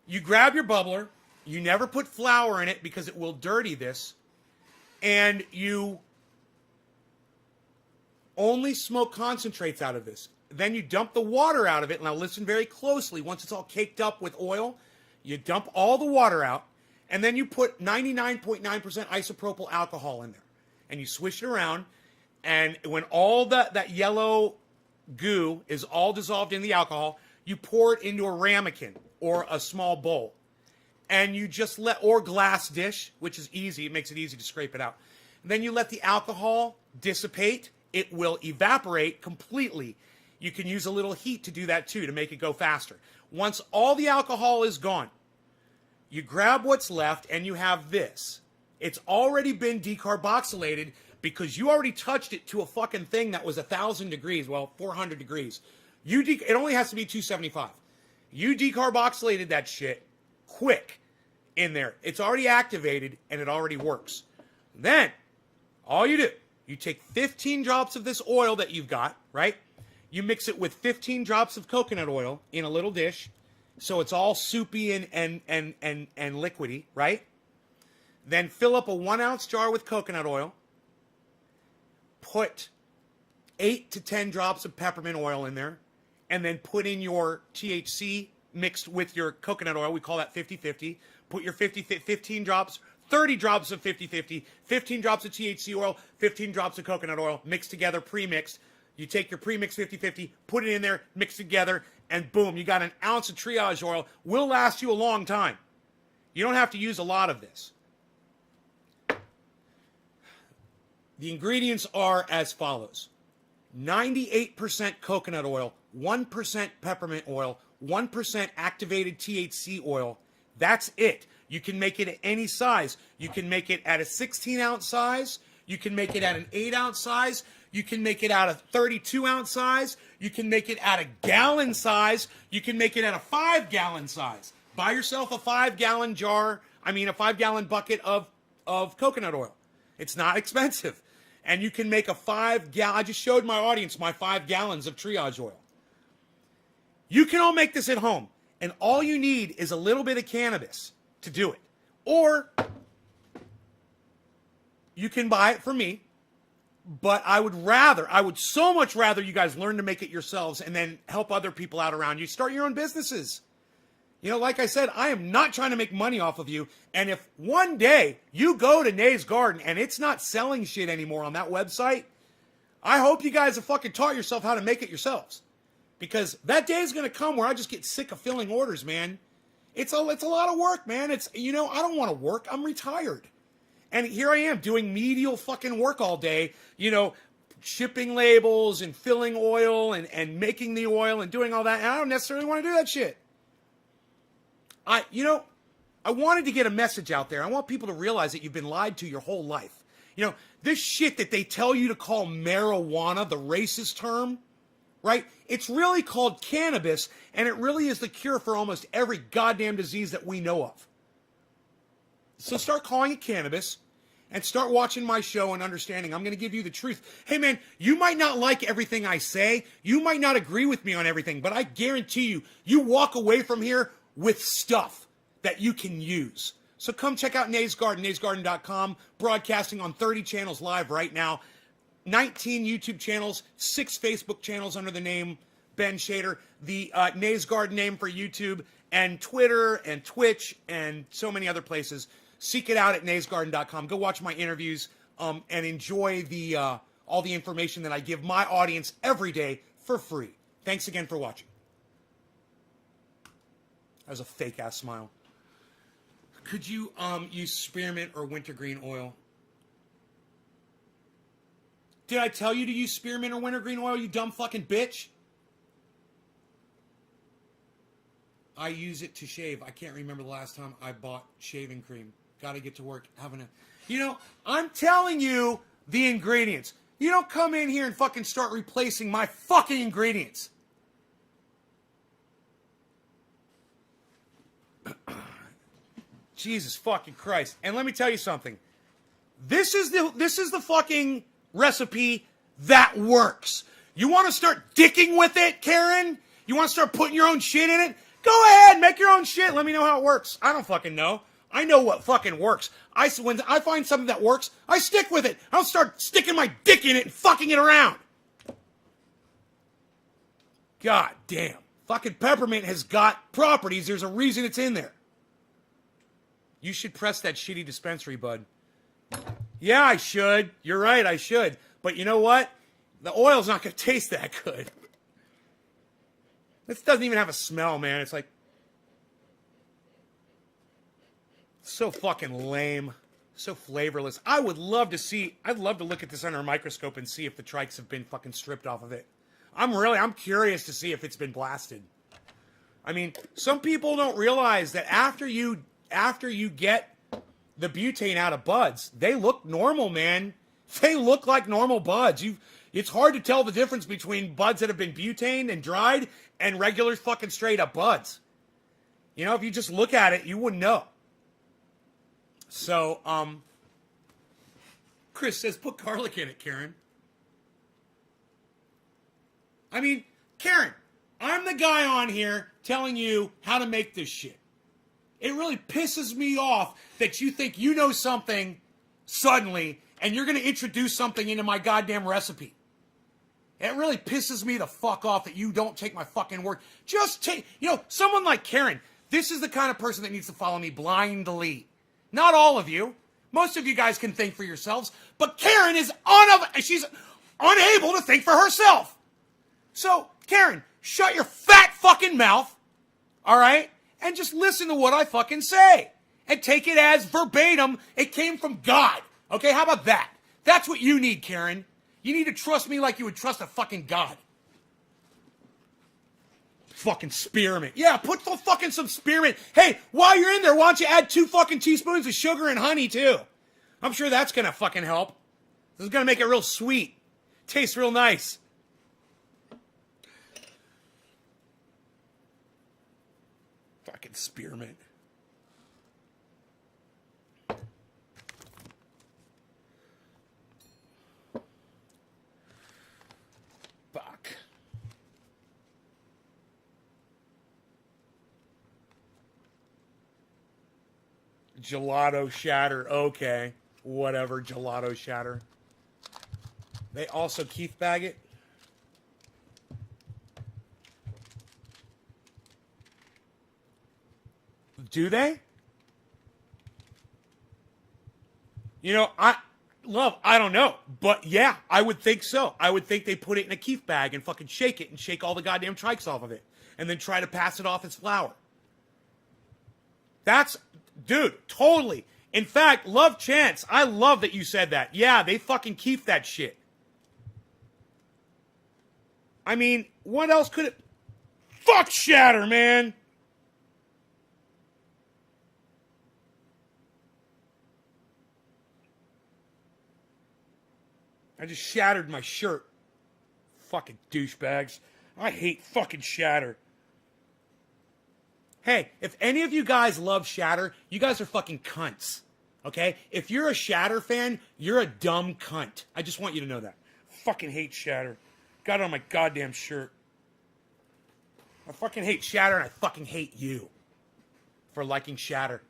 you grab your bubbler. You never put flour in it because it will dirty this. And you only smoke concentrates out of this. Then you dump the water out of it. Now listen very closely. Once it's all caked up with oil, you dump all the water out. And then you put 99.9% isopropyl alcohol in there. And you swish it around. And when all that yellow goo is all dissolved in the alcohol, you pour it into a ramekin or a small bowl. And you just or glass dish, which is easy. It makes it easy to scrape it out. And then you let the alcohol dissipate. It will evaporate completely. You can use a little heat to do that too, to make it go faster. Once all the alcohol is gone, you grab what's left and you have this. It's already been decarboxylated because you already touched it to a fucking thing that was 1,000 degrees, well, 400 degrees. It only has to be 275. You decarboxylated that shit quick in there. It's already activated and it already works. Then, all you do, you take 15 drops of this oil that you've got, right? You mix it with 15 drops of coconut oil in a little dish, so it's all soupy and liquidy, right? Then fill up a 1-ounce jar with coconut oil. Put 8 to 10 drops of peppermint oil in there, and then put in your THC mixed with your coconut oil. We call that 50-50. Put your 15 drops, 30 drops of 50-50, 15 drops of THC oil, 15 drops of coconut oil, mixed together, pre-mixed. You take your pre-mixed 50-50, put it in there, mix together, and boom, you got an ounce of triage oil. Will last you a long time. You don't have to use a lot of this. The ingredients are as follows. 98% coconut oil, 1% peppermint oil, 1% activated THC oil. That's it. You can make it at any size. You can make it at a 16-ounce size. You can make it at an 8-ounce size. You can make it at a 32-ounce size. You can make it at a gallon size. You can make it at a 5-gallon size. Buy yourself a 5-gallon a 5-gallon bucket of coconut oil. It's not expensive. And you can make a 5-gallon, I just showed my audience my 5 gallons of triage oil. You can all make this at home. And all you need is a little bit of cannabis to do it. Or you can buy it from me. But I would so much rather you guys learn to make it yourselves and then help other people out around you. Start your own businesses. You know, like I said, I am not trying to make money off of you. And if one day you go to Nay's Garden and it's not selling shit anymore on that website, I hope you guys have fucking taught yourself how to make it yourselves. Because that day is going to come where I just get sick of filling orders, man. It's a lot of work, man. It's, you know, I don't want to work. I'm retired. And here I am doing medial fucking work all day, you know, shipping labels and filling oil and making the oil and doing all that. And I don't necessarily want to do that shit. I wanted to get a message out there. I want people to realize that you've been lied to your whole life. You know, this shit that they tell you to call marijuana, the racist term, right? It's really called cannabis, and it really is the cure for almost every goddamn disease that we know of. So start calling it cannabis and start watching my show and understanding. I'm going to give you the truth. Hey, man, you might not like everything I say. You might not agree with me on everything, but I guarantee you, you walk away from here with stuff that you can use. So come check out Nay's Garden, naysgarden.com, broadcasting on 30 channels live right now, 19 YouTube channels, 6 Facebook channels under the name Ben Shader, the Nay's Garden name for YouTube, and Twitter and Twitch and so many other places. Seek it out at naysgarden.com. Go watch my interviews and enjoy the all the information that I give my audience every day for free. Thanks again for watching. That was a fake-ass smile. Could you use spearmint or wintergreen oil? Did I tell you to use spearmint or wintergreen oil, you dumb fucking bitch? I use it to shave. I can't remember the last time I bought shaving cream. Gotta get to work having a... You know, I'm telling you the ingredients. You don't come in here and fucking start replacing my fucking ingredients. Jesus fucking Christ. And let me tell you something. This is the fucking recipe that works. You want to start dicking with it, Karen? You want to start putting your own shit in it? Go ahead, make your own shit. Let me know how it works. I don't fucking know. I know what fucking works. When I find something that works, I stick with it. I don't start sticking my dick in it and fucking it around. God damn. Fucking peppermint has got properties. There's a reason it's in there. You should press that shitty dispensary, bud. Yeah, I should. You're right, I should. But you know what? The oil's not going to taste that good. This doesn't even have a smell, man. It's like... so fucking lame. So flavorless. I'd love to look at this under a microscope and see if the trikes have been fucking stripped off of it. I'm curious to see if it's been blasted. I mean, some people don't realize that after you get the butane out of buds, they look normal, man. They look like normal buds. It's hard to tell the difference between buds that have been butaned and dried and regular fucking straight up buds. You know, if you just look at it, you wouldn't know. So, Chris says, put garlic in it, Karen. I mean, Karen, I'm the guy on here telling you how to make this shit. It really pisses me off that you think you know something suddenly and you're going to introduce something into my goddamn recipe. It really pisses me the fuck off that you don't take my fucking word. Just take, someone like Karen, this is the kind of person that needs to follow me blindly. Not all of you. Most of you guys can think for yourselves, but Karen is she's unable to think for herself. So, Karen, shut your fat fucking mouth, all right? And just listen to what I fucking say. And take it as verbatim. It came from God. Okay, how about that? That's what you need, Karen. You need to trust me like you would trust a fucking God. Fucking spearmint. Yeah, put some spearmint. Hey, while you're in there, why don't you add 2 fucking teaspoons of sugar and honey, too? I'm sure that's gonna fucking help. This is gonna make it real sweet. Tastes real nice. Fucking spearmint. Fuck. Gelato shatter. Okay. Whatever. Gelato shatter. They also Keith bag it. Do they? You know, I don't know. But yeah, I would think so. I would think they put it in a keef bag and fucking shake it and shake all the goddamn trikes off of it. And then try to pass it off as flour. That's, dude, totally. In fact, Love Chance, I love that you said that. Yeah, they fucking keef that shit. I mean, what else could it... Fuck shatter, man! I just shattered my shirt. Fucking douchebags. I hate fucking shatter. Hey, if any of you guys love shatter, you guys are fucking cunts. Okay? If you're a shatter fan, you're a dumb cunt. I just want you to know that. Fucking hate shatter. Got it on my goddamn shirt. I fucking hate shatter and I fucking hate you for liking shatter.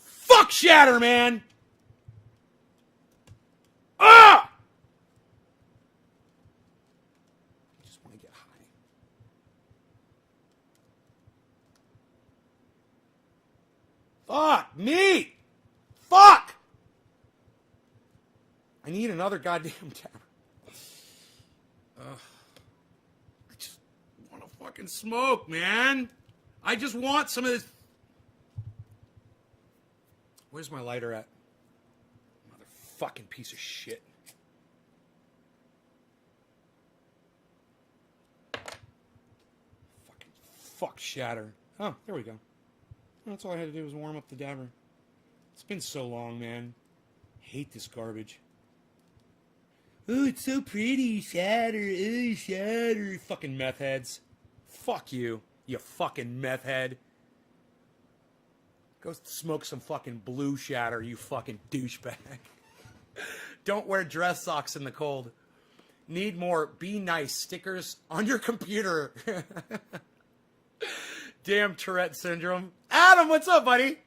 Fuck shatter, man! Ah! I just want to get high. Fuck me! Fuck! I need another goddamn camera. I just want to fucking smoke, man. I just want some of this. Where's my lighter at? Motherfucking piece of shit. Fucking fuck shatter. Oh, there we go. That's all I had to do was warm up the dabber. It's been so long, man. Hate this garbage. Oh, it's so pretty. Shatter. Oh, shatter. Fucking meth heads. Fuck you, you fucking meth head. Go smoke some fucking blue shatter, you fucking douchebag. Don't wear dress socks in the cold. Need more be nice stickers on your computer. Damn Tourette syndrome. Adam, what's up, buddy?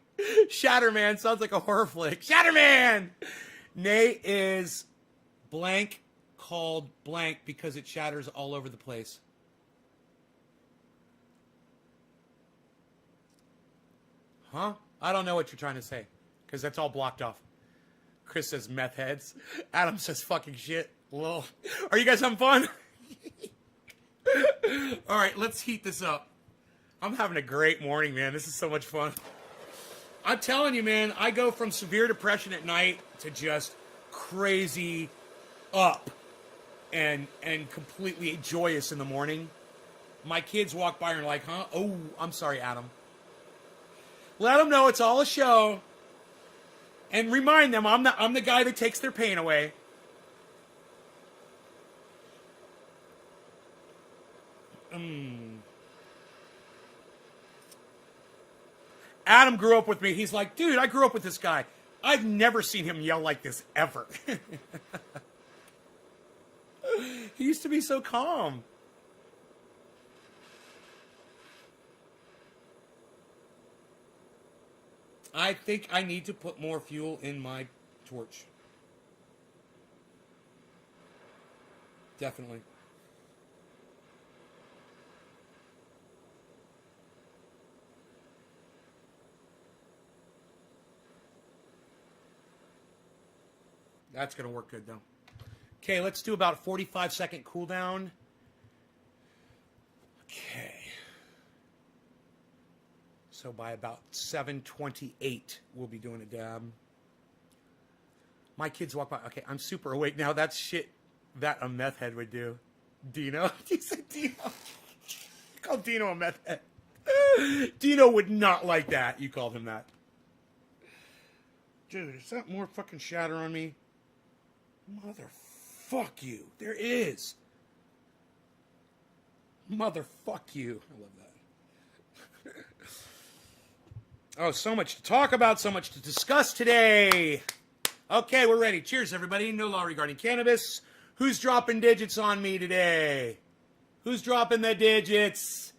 Shatterman sounds like a horror flick. Shatterman! Nay is blank called blank because it shatters all over the place. Huh? I don't know what you're trying to say, because that's all blocked off. Chris says meth heads. Adam says fucking shit. Lol. Are you guys having fun? All right, let's heat this up. I'm having a great morning, man. This is so much fun. I'm telling you, man, I go from severe depression at night to just crazy up and completely joyous in the morning. My kids walk by and are like, huh? Oh, I'm sorry, Adam. Let them know it's all a show. And remind them I'm the guy that takes their pain away. Adam grew up with me. He's like, dude, I grew up with this guy. I've never seen him yell like this ever. He used to be so calm. I think I need to put more fuel in my torch. Definitely. That's going to work good, though. Okay, let's do about a 45-second cooldown. Okay. So by about 7:28, we'll be doing a dab. My kids walk by. Okay, I'm super awake now. That's shit that a meth head would do. Dino? You said Dino. You called Dino a meth head. Dino would not like that. You called him that. Dude, is that more fucking shatter on me? Motherfuck you. There is. Motherfuck you. I love that. Oh, so much to talk about, so much to discuss today. Okay, we're ready. Cheers, everybody. No law regarding cannabis. Who's dropping digits on me today? Who's dropping the digits?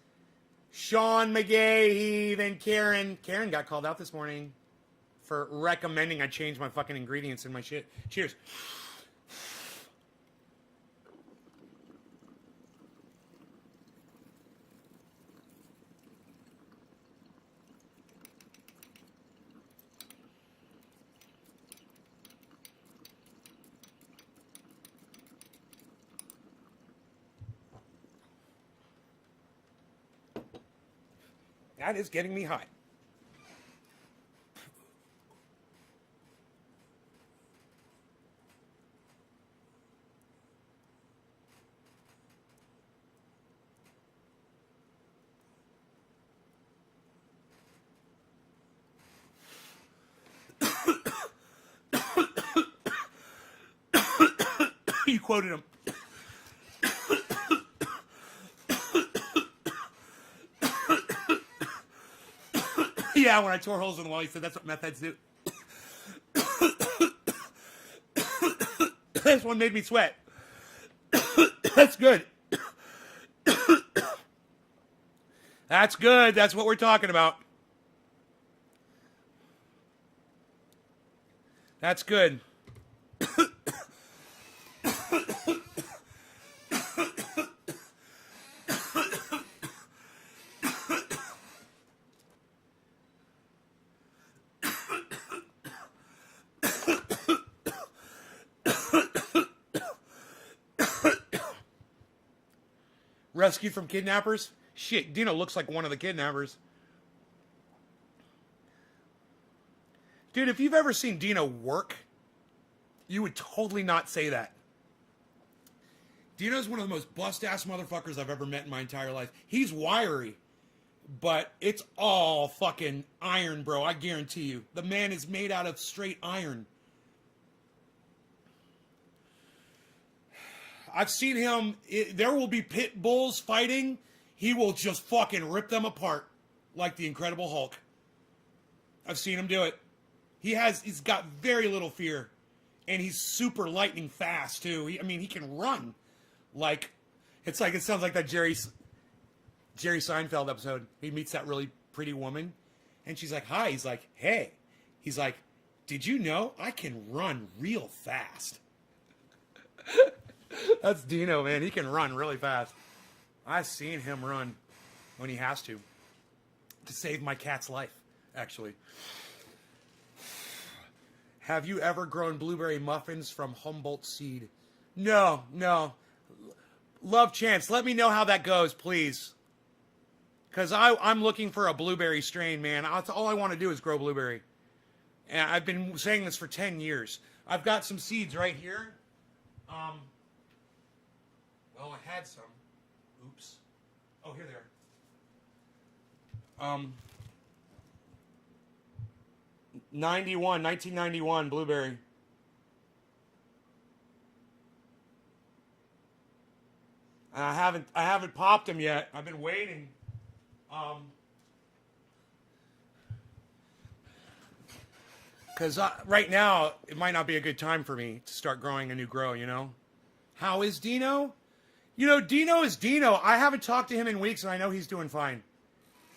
Sean McGahee, then Karen. Karen got called out this morning for recommending I change my fucking ingredients in my shit. Cheers. That is getting me hot. You quoted him. Yeah, when I tore holes in the wall, he said that's what meth heads do. This one made me sweat. That's good. That's good. That's what we're talking about. That's good. Rescued from kidnappers? Shit, Dino looks like one of the kidnappers. Dude, if you've ever seen Dino work, you would totally not say that. Dino's one of the most bust-ass motherfuckers I've ever met in my entire life. He's wiry, but it's all fucking iron, bro. I guarantee you. The man is made out of straight iron. I've seen him, there will be pit bulls fighting. He will just fucking rip them apart like the Incredible Hulk. I've seen him do it. He's got very little fear. And he's super lightning fast, too. He can run. It sounds like that Jerry Seinfeld episode. He meets that really pretty woman. And she's like, hi. He's like, hey. He's like, did you know I can run real fast? That's Dino, man. He can run really fast. I've seen him run when he has to save my cat's life, actually. Have you ever grown blueberry muffins from Humboldt seed? No. Love Chance, let me know how that goes, please. Because I'm looking for a blueberry strain, man. That's all I want to do is grow blueberry. And I've been saying this for 10 years. I've got some seeds right here. Well, I had some. Oops. Oh, here they are. 1991 blueberry. And I haven't popped them yet. I've been waiting. Because right now, it might not be a good time for me to start growing a new grow, you know? How is Dino? You know, Dino is Dino. I haven't talked to him in weeks, and I know he's doing fine.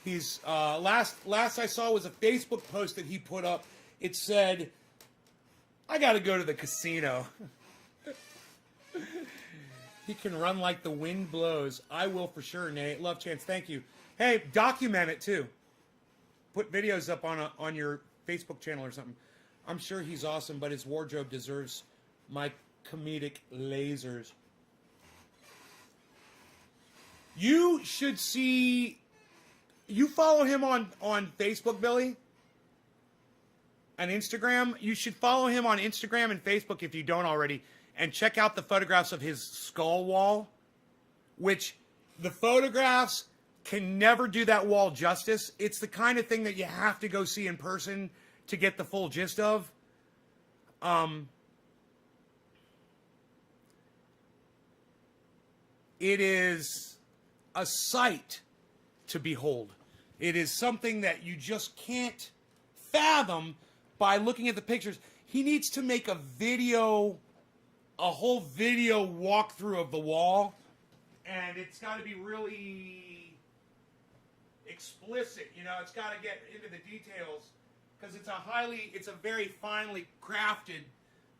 He's, last I saw was a Facebook post that he put up. It said, I gotta go to the casino. He can run like the wind blows. I will for sure, Nate. Love Chance, thank you. Hey, document it too. Put videos up on your Facebook channel or something. I'm sure he's awesome, but his wardrobe deserves my comedic lasers. You should see... You follow him on Facebook, Billy? And Instagram? You should follow him on Instagram and Facebook if you don't already. And check out the photographs of his skull wall. Which, the photographs can never do that wall justice. It's the kind of thing that you have to go see in person to get the full gist of. It is a sight to behold. It is something that you just can't fathom by looking at the pictures. He needs to make a whole video walkthrough of the wall, and it's got to be really explicit, you know. It's got to get into the details because it's a very finely crafted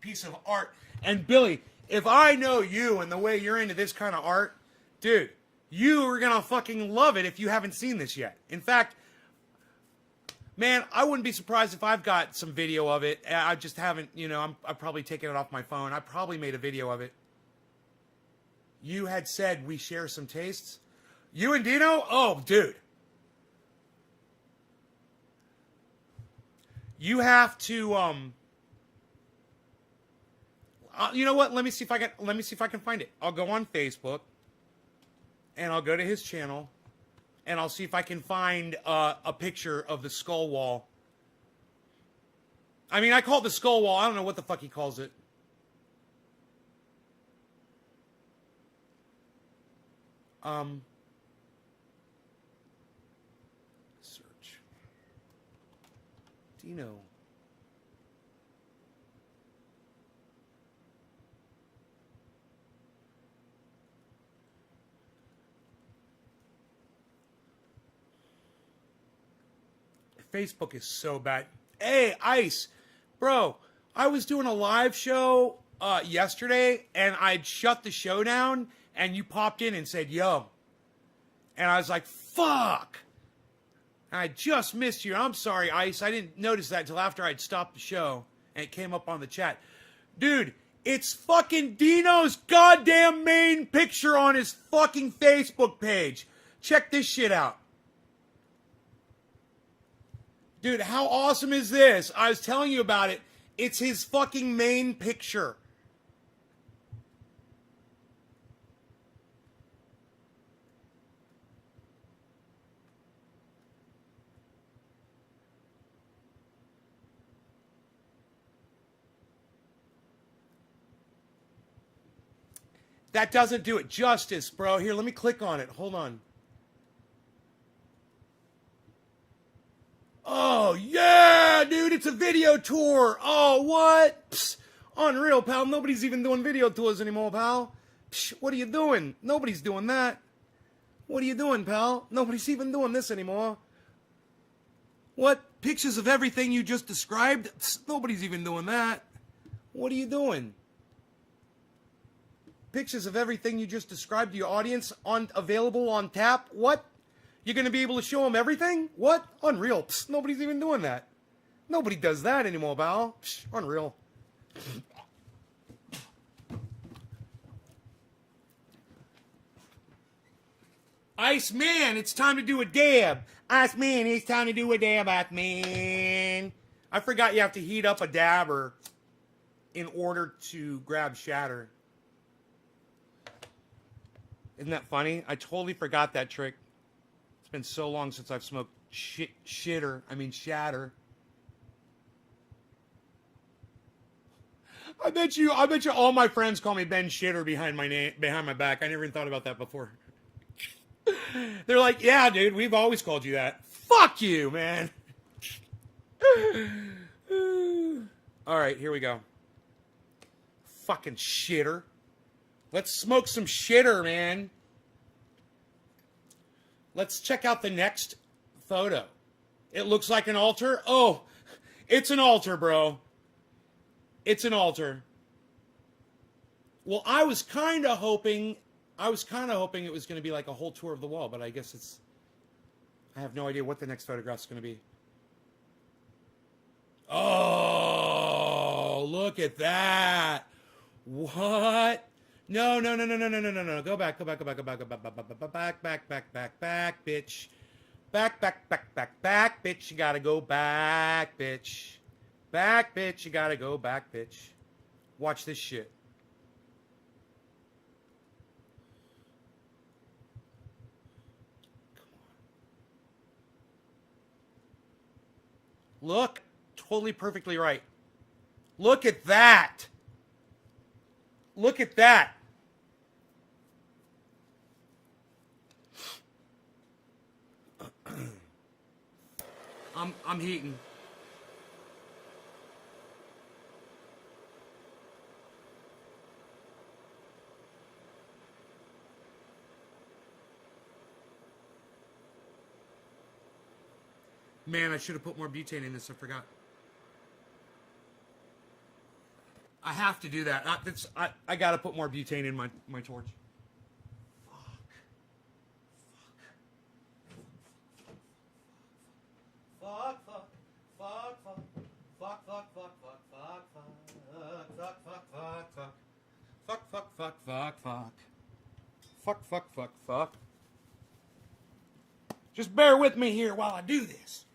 piece of art. And Billy, if I know you and the way you're into this kind of art, dude, you are going to fucking love it if you haven't seen this yet. In fact, man, I wouldn't be surprised if I've got some video of it. I just haven't, you know, I've probably taken it off my phone. I probably made a video of it. You had said we share some tastes. You and Dino? Oh, dude. You have to you know what? Let me see if I can find it. I'll go on Facebook and I'll go to his channel and I'll see if I can find a picture of the skull wall. I mean, I call it the skull wall. I don't know what the fuck he calls it. Search. Dino. Facebook is so bad. Hey, Ice. Bro, I was doing a live show yesterday, and I'd shut the show down, and you popped in and said, yo. And I was like, fuck. I just missed you. I'm sorry, Ice. I didn't notice that until after I'd stopped the show, and it came up on the chat. Dude, it's fucking Dino's goddamn main picture on his fucking Facebook page. Check this shit out. Dude, how awesome is this? I was telling you about it. It's his fucking main picture. That doesn't do it justice, bro. Here, let me click on it. Hold on. Oh, yeah, dude, it's a video tour. Oh, what? Psst, unreal, pal. Nobody's even doing video tours anymore, pal. Psst, what are you doing? Nobody's doing that. What are you doing, pal? Nobody's even doing this anymore. What? Pictures of everything you just described? Psst, nobody's even doing that. What are you doing? Pictures of everything you just described to your audience available on tap? What? You're going to be able to show them everything? What? Unreal. Psst, nobody's even doing that. Nobody does that anymore, pal. Psst, unreal. Iceman, it's time to do a dab. Iceman, it's time to do a dab, Iceman. I forgot you have to heat up a dabber in order to grab shatter. Isn't that funny? I totally forgot that trick. It's been so long since I've smoked shatter. I bet you all my friends call me Ben Shitter behind my back. I never even thought about that before. They're like, yeah, dude, we've always called you that. Fuck you, man. All right, here we go. Fucking shitter. Let's smoke some shitter, man. Let's check out the next photo. It looks like an altar. Oh, it's an altar, bro. It's an altar. Well, I was kind of hoping it was going to be like a whole tour of the wall, but I guess it's... I have no idea what the next photograph's going to be. Oh, look at that. What? No. Go back, bitch. Back, bitch. You gotta go back, bitch. Back, bitch. You gotta go back, bitch. Watch this shit. Look, totally perfectly right. Look at that. Look at that. I'm heating. Man, I should have put more butane in this. I forgot. I have to do that. I got to put more butane in my torch. Fuck. Just bear with me here while I do this.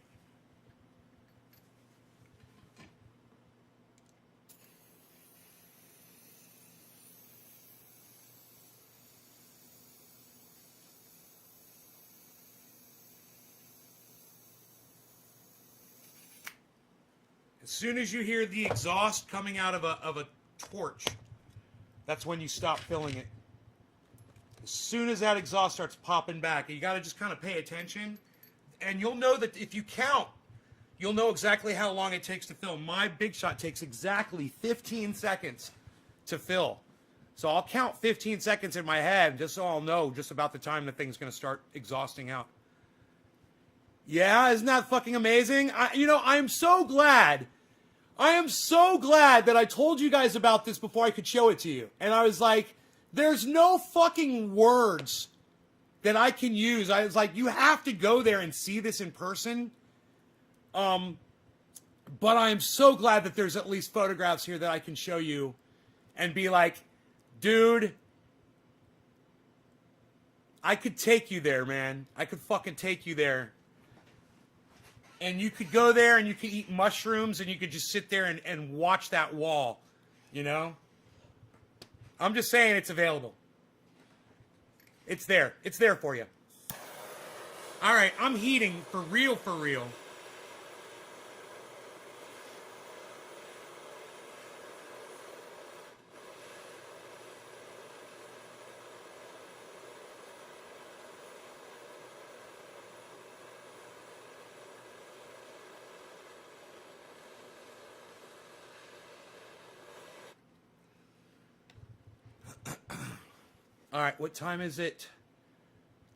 As soon as you hear the exhaust coming out of a torch, that's when you stop filling it. As soon as that exhaust starts popping back, you got to just kind of pay attention. And you'll know that if you count, you'll know exactly how long it takes to fill. My Big Shot takes exactly 15 seconds to fill. So I'll count 15 seconds in my head just so I'll know just about the time the thing's going to start exhausting out. Yeah, isn't that fucking amazing? I'm so glad. I am so glad that I told you guys about this before I could show it to you. And I was like, there's no fucking words that I can use. I was like, you have to go there and see this in person. But I am so glad that there's at least photographs here that I can show you and be like, dude, I could take you there, man. I could fucking take you there. And you could go there and you could eat mushrooms and you could just sit there and watch that wall, you know? I'm just saying it's available. It's there. It's there for you. All right, I'm heating for real, for real. All right, what time is it?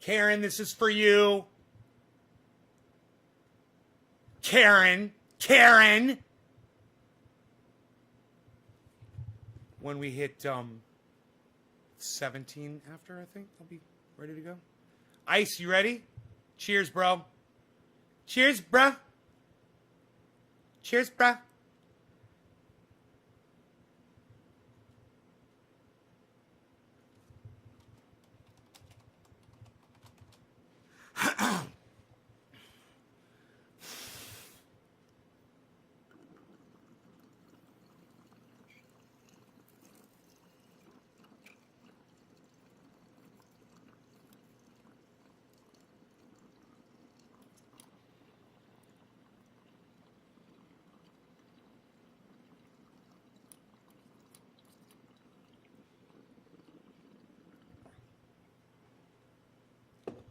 Karen, this is for you. Karen. When we hit 17 after, I think, I'll be ready to go. Ice, you ready? Cheers, bro. Cheers, bruh. Cheers, bruh.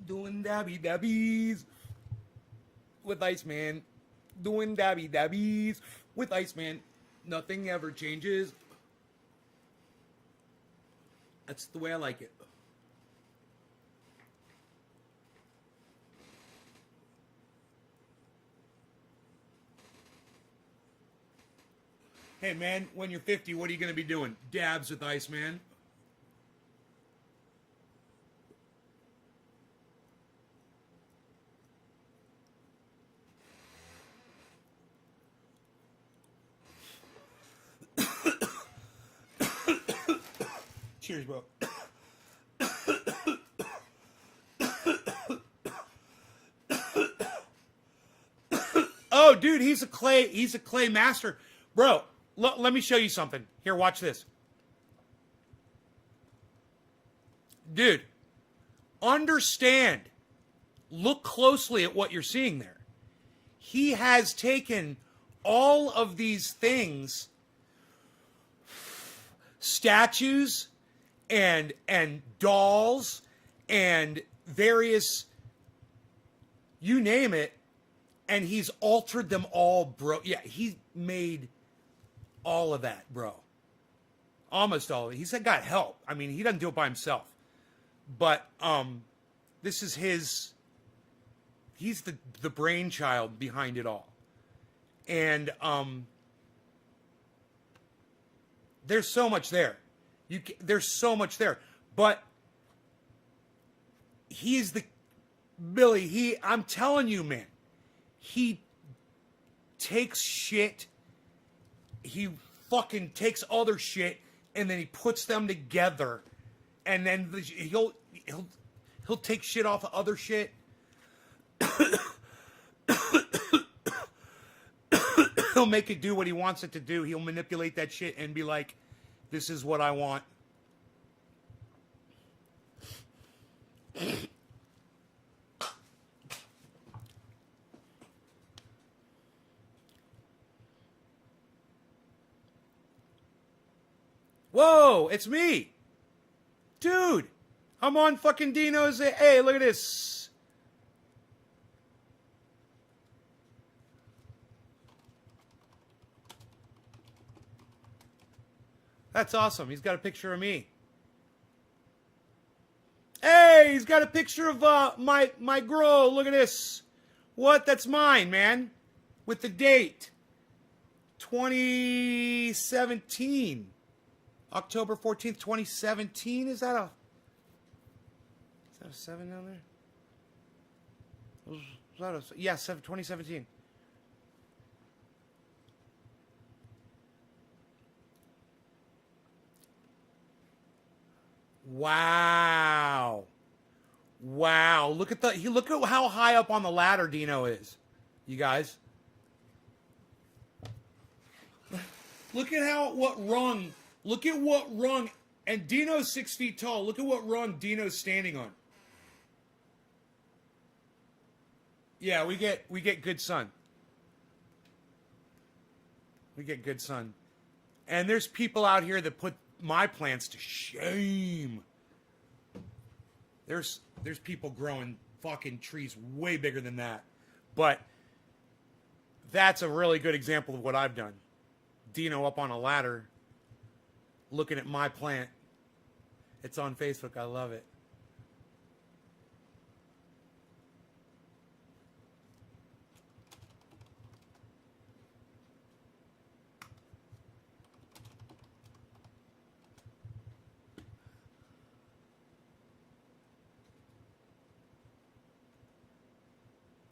Doing dabby dabbies with Iceman. Doing dabby dabbies with Iceman. Nothing ever changes. That's the way I like it. Hey man, when you're 50, what are you going to be doing? Dabs with Iceman. Cheers, bro. Oh, dude, he's a clay master. Bro, let me show you something. Here, watch this. Dude, understand. Look closely at what you're seeing there. He has taken all of these things, statues and dolls and various, you name it, and he's altered them all, bro. Yeah, he made all of that, bro. Almost all of it. He's got help. I mean, he doesn't do it by himself. But this is his, he's the brainchild behind it all. And there's so much there. There's so much there. But he's the, Billy, I'm telling you, man, he takes shit, he fucking takes other shit, and then he puts them together, and then he'll take shit off of other shit. He'll make it do what he wants it to do. He'll manipulate that shit and be like, this is what I want. Whoa, it's me. Dude, I'm on fucking Dino's. Hey, look at this. That's awesome. He's got a picture of me. Hey, he's got a picture of my girl. Look at this. What? That's mine, man. With the date. 2017. October 14th, 2017. Is that a 7 down there? Is that a, yeah, 2017. Wow. Wow. Look at how high up on the ladder Dino is. You guys. Look at what rung. Look at what rung. And Dino's 6 feet tall. Look at what rung Dino's standing on. Yeah, we get good sun. We get good sun. And there's people out here that put my plants to shame. There's people growing fucking trees way bigger than that. But that's a really good example of what I've done. Dino up on a ladder looking at my plant. It's on Facebook. I love it.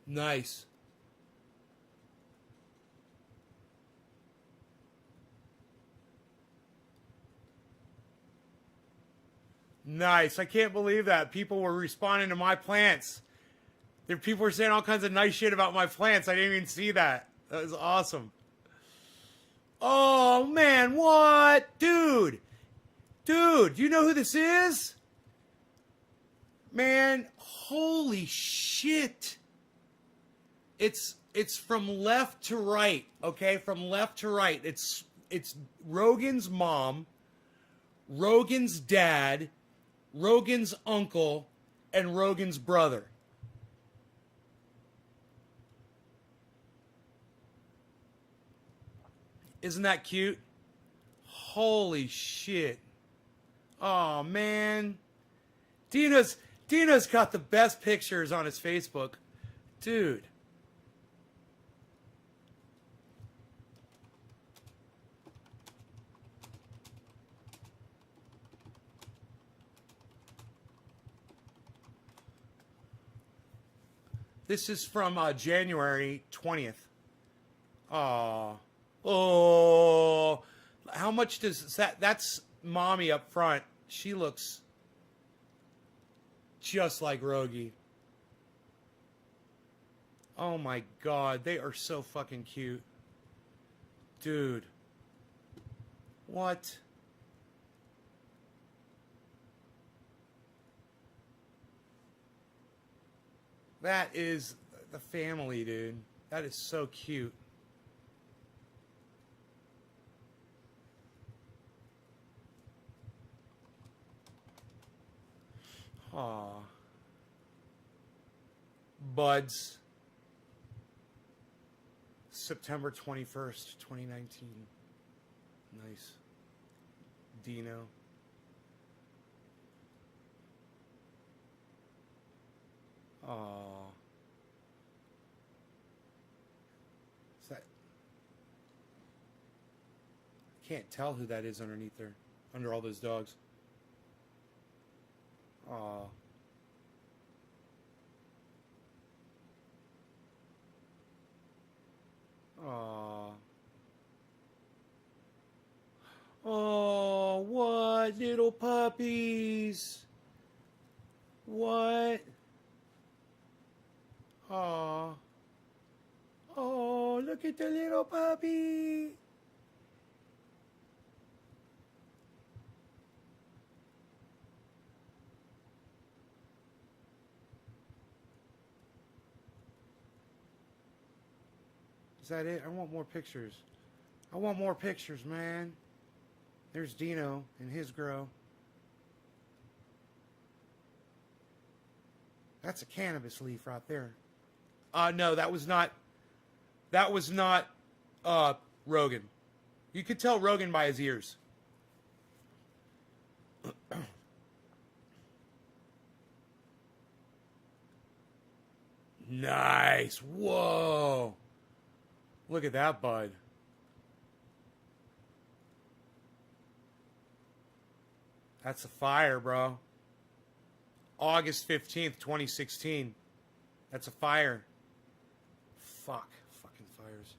Nice. Nice. I can't believe that. People were responding to my plants. People were saying all kinds of nice shit about my plants. I didn't even see that. That was awesome. Oh, man. What? Dude. Dude, you know who this is? Man, holy shit. It's from left to right, okay? From left to right. It's Rogan's mom, Rogan's dad, Rogan's uncle, and Rogan's brother. Isn't that cute? Holy shit. Oh, man. Dino's got the best pictures on his Facebook. Dude. This is from January 20th. Oh, how much does that? That's mommy up front. She looks just like Rogie. Oh my God, they are so fucking cute. Dude. What? That is the family, dude. That is so cute. Aw. Buds. September 21st, 2019. Nice. Dino. Aw. Is that... Can't tell who that is underneath there. Under all those dogs. Aw. Aw. Oh, what? Little puppies. What? Aw. Oh, look at the little puppy. Is that it? I want more pictures. I want more pictures, man. There's Dino and his grow. That's a cannabis leaf right there. No, that was not Rogan. You could tell Rogan by his ears. Nice. Whoa. Look at that bud. That's a fire, bro. August 15th, 2016. That's a fire. Fuck. Fucking fires.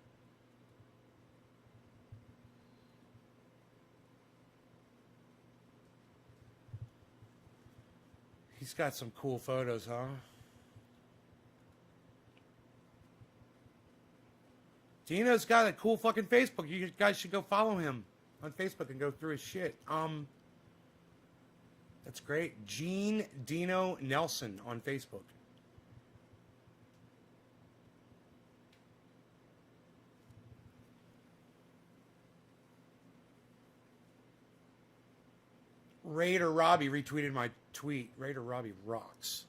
He's got some cool photos, huh? Dino's got a cool fucking Facebook. You guys should go follow him on Facebook and go through his shit. That's great. Gene Dino Nelson on Facebook. Raider Robbie retweeted my tweet. Raider Robbie rocks.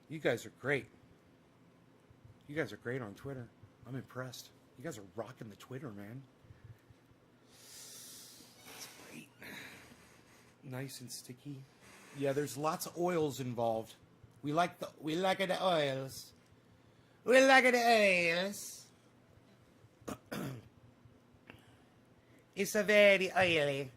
You guys are great. You guys are great on Twitter. I'm impressed. You guys are rocking the Twitter, man. That's great. Nice and sticky. Yeah, there's lots of oils involved. We like the oils. We like the oils. It's a very oily.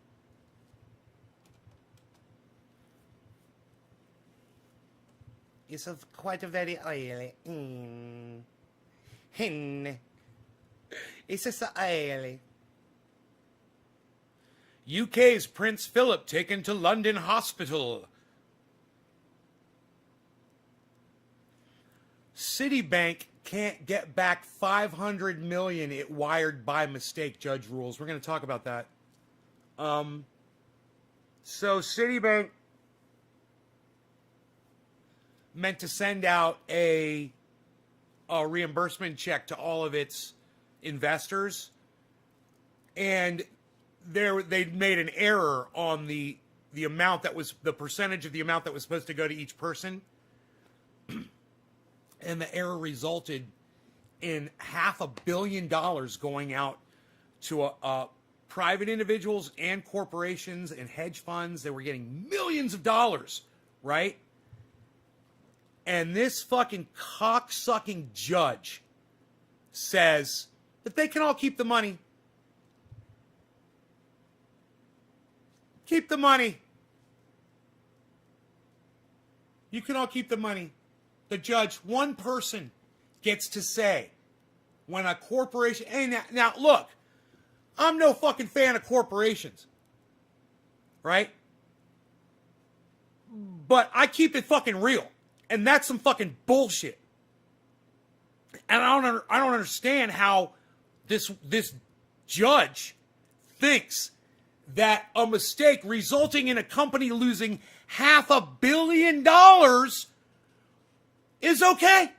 It's quite a very oily. It's just oily. UK's Prince Philip taken to London hospital. Citibank can't get back $500 million it wired by mistake, judge rules. We're going to talk about that. So Citibank meant to send out a reimbursement check to all of its investors, and they made an error on the amount that was the percentage of the amount that was supposed to go to each person, and the error resulted in $500 million going out to private individuals and corporations and hedge funds. They were getting millions of dollars, right? And this fucking cock-sucking judge says that they can all keep the money. Keep the money. You can all keep the money. The judge, one person, gets to say when a corporation... Hey, now look, I'm no fucking fan of corporations. Right? But I keep it fucking real. And that's some fucking bullshit. And I don't understand how this judge thinks that a mistake resulting in a company losing $500 million is okay.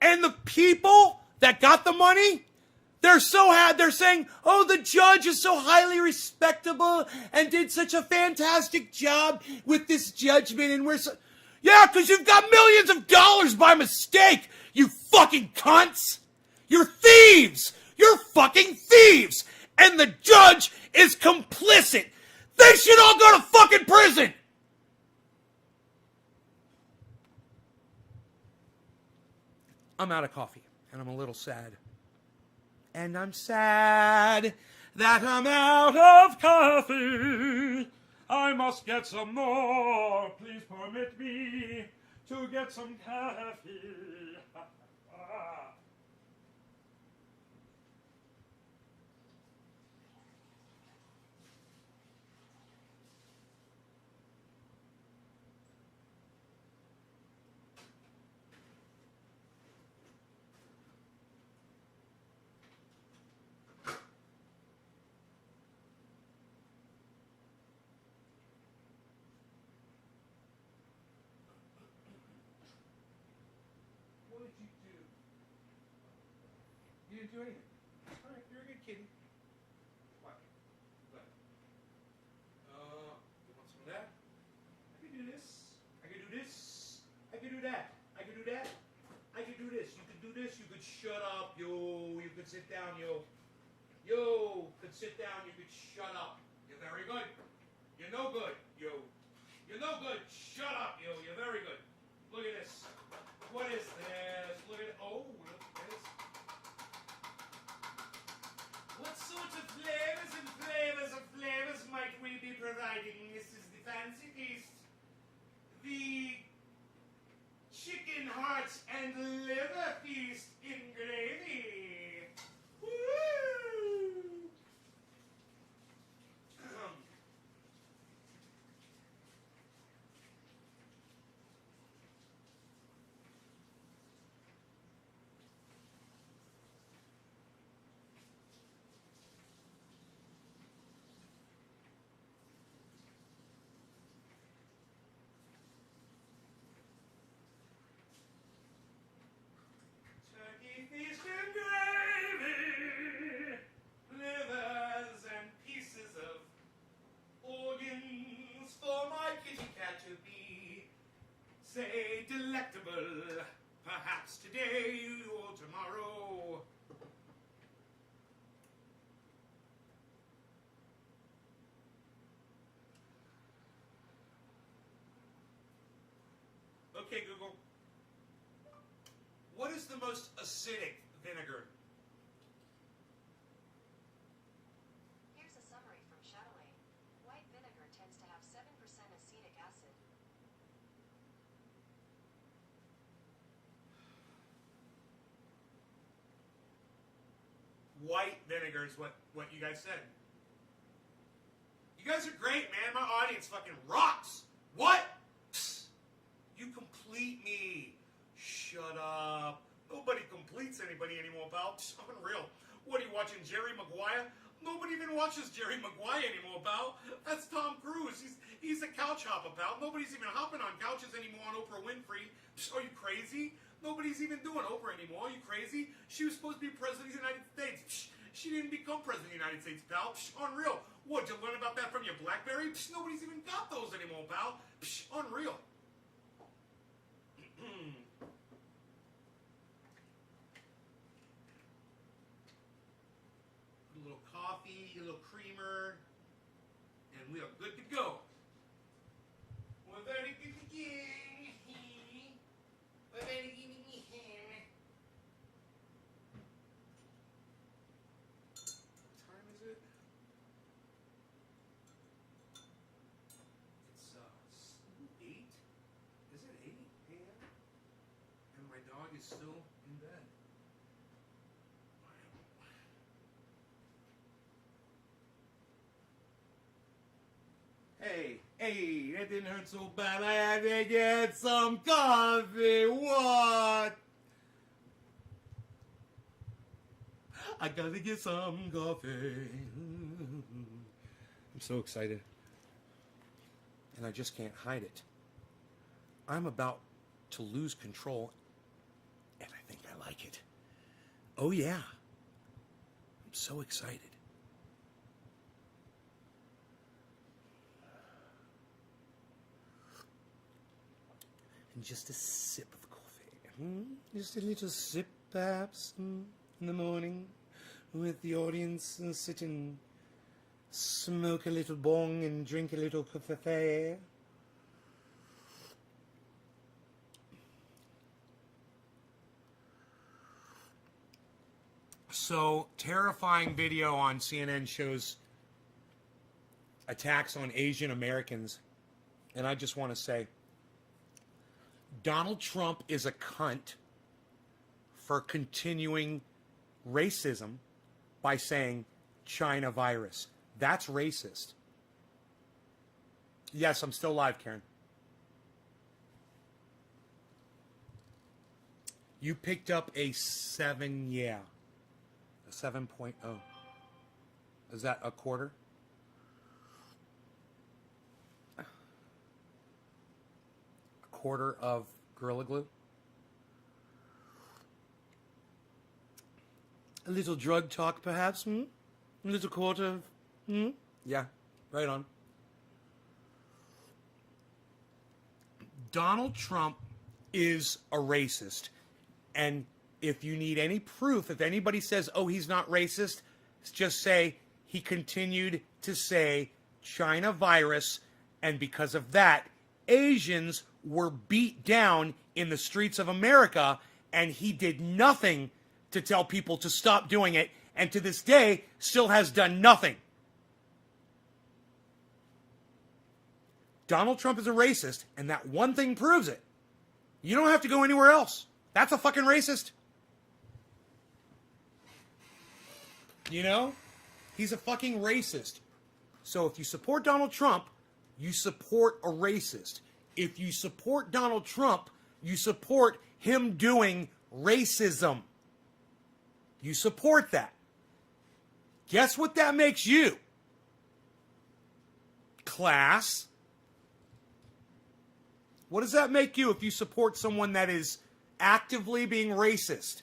And the people that got the money, they're saying, oh, the judge is so highly respectable and did such a fantastic job with this judgment. And yeah, because you've got millions of dollars by mistake, you fucking cunts. You're thieves. You're fucking thieves. And the judge is complicit. They should all go to fucking prison. I'm out of coffee, and I'm a little sad. And I'm sad that I'm out of coffee. I must get some more. Please permit me to get some coffee. What did you do? You didn't do anything. All right, you're a good kitty. What? What? You want some of that? I can do this. I can do this. I can do that. I can do that. I can do this. You can do this. You could shut up, yo. You could sit down, yo. Yo, could sit down. You could shut up. You're very good. You're no good, yo. You're no good. Shut up, yo. You're very good. Look at this. What is this? Look at it. Oh, look at this. What sorts of flavors might we be providing? This is the fancy feast. The chicken hearts and liver feast in gravy. Woo! Turkey feast and gravy, livers and pieces of organs for my kitty cat to be, say, delectable, perhaps today or tomorrow. Okay, Google. What is the most acidic vinegar? Here's a summary from Chatelaine. White vinegar tends to have 7% acetic acid. White vinegar is what you guys said. You guys are great, man. My audience fucking rocks. What? Psst. You complete me. Shut up. Nobody completes anybody anymore, pal. Psst, unreal. What are you watching, Jerry Maguire? Nobody even watches Jerry Maguire anymore, pal. That's Tom Cruise. He's a couch hopper, pal. Nobody's even hopping on couches anymore on Oprah Winfrey. Psst, are you crazy? Nobody's even doing Oprah anymore. Are you crazy? She was supposed to be president of the United States. Psst, she didn't become president of the United States, pal. Psst, unreal. What, did you learn about that from your BlackBerry? Psst, nobody's even got those anymore, pal. Psst, unreal. A little coffee, a little creamer, and we are good to go. We're very good to go. We're very good to go. What time is it? It's 8. Is it 8 a.m.? And my dog is still in bed. Hey, that didn't hurt so bad. I had to get some coffee. What? I gotta get some coffee. I'm so excited. And I just can't hide it. I'm about to lose control, and I think I like it. Oh, yeah. I'm so excited. And just a sip of coffee. Just a little sip, perhaps, in the morning, with the audience, sit and smoke a little bong and drink a little coffee. So, terrifying video on CNN shows attacks on Asian Americans. And I just want to say, Donald Trump is a cunt for continuing racism by saying China virus. That's racist. Yes, I'm still live, Karen. You picked up a 7, yeah. A 7.0. Is that a quarter? A quarter of Gorilla Glue? A little drug talk, perhaps? A little quarter? Yeah, right on. Donald Trump is a racist. And if you need any proof, if anybody says, oh, he's not racist, just say he continued to say China virus, and because of that, Asians were beat down in the streets of America, and he did nothing to tell people to stop doing it, and to this day still has done nothing. Donald Trump is a racist, and that one thing proves it. You don't have to go anywhere else. That's a fucking racist. You know? He's a fucking racist. So if you support Donald Trump, you support a racist. If you support Donald Trump, you support him doing racism. You support that. Guess what that makes you? Class. What does that make you if you support someone that is actively being racist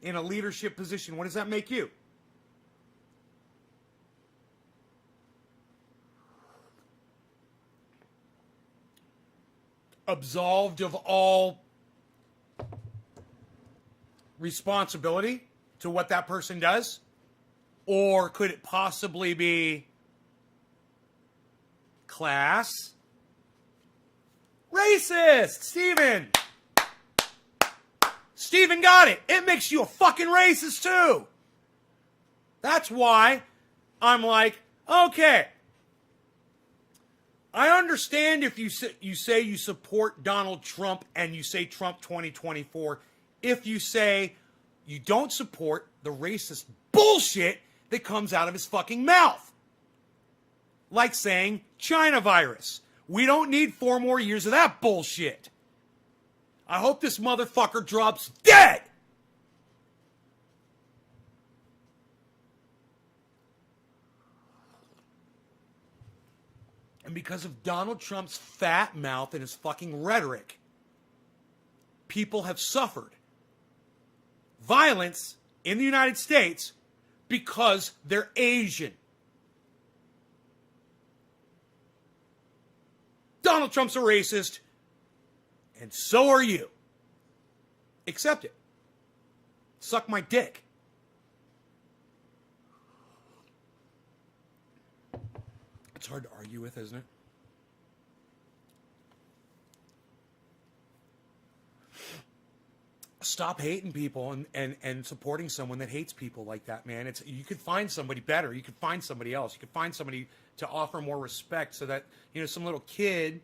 in a leadership position? What does that make you? Absolved of all responsibility to what that person does? Or could it possibly be class? Racist! Steven! Steven got it. It makes you a fucking racist too. That's why I'm like, okay. I understand if you say you support Donald Trump and you say Trump 2024. If you say you don't support the racist bullshit that comes out of his fucking mouth. Like saying China virus. We don't need 4 more years of that bullshit. I hope this motherfucker drops dead. And because of Donald Trump's fat mouth and his fucking rhetoric, people have suffered violence in the United States because they're Asian. Donald Trump's a racist, and so are you. Accept it. Suck my dick. It's hard to argue with, isn't it? Stop hating people and supporting someone that hates people like that, man. You could find somebody better. You could find somebody else. You could find somebody to offer more respect so that, some little kid,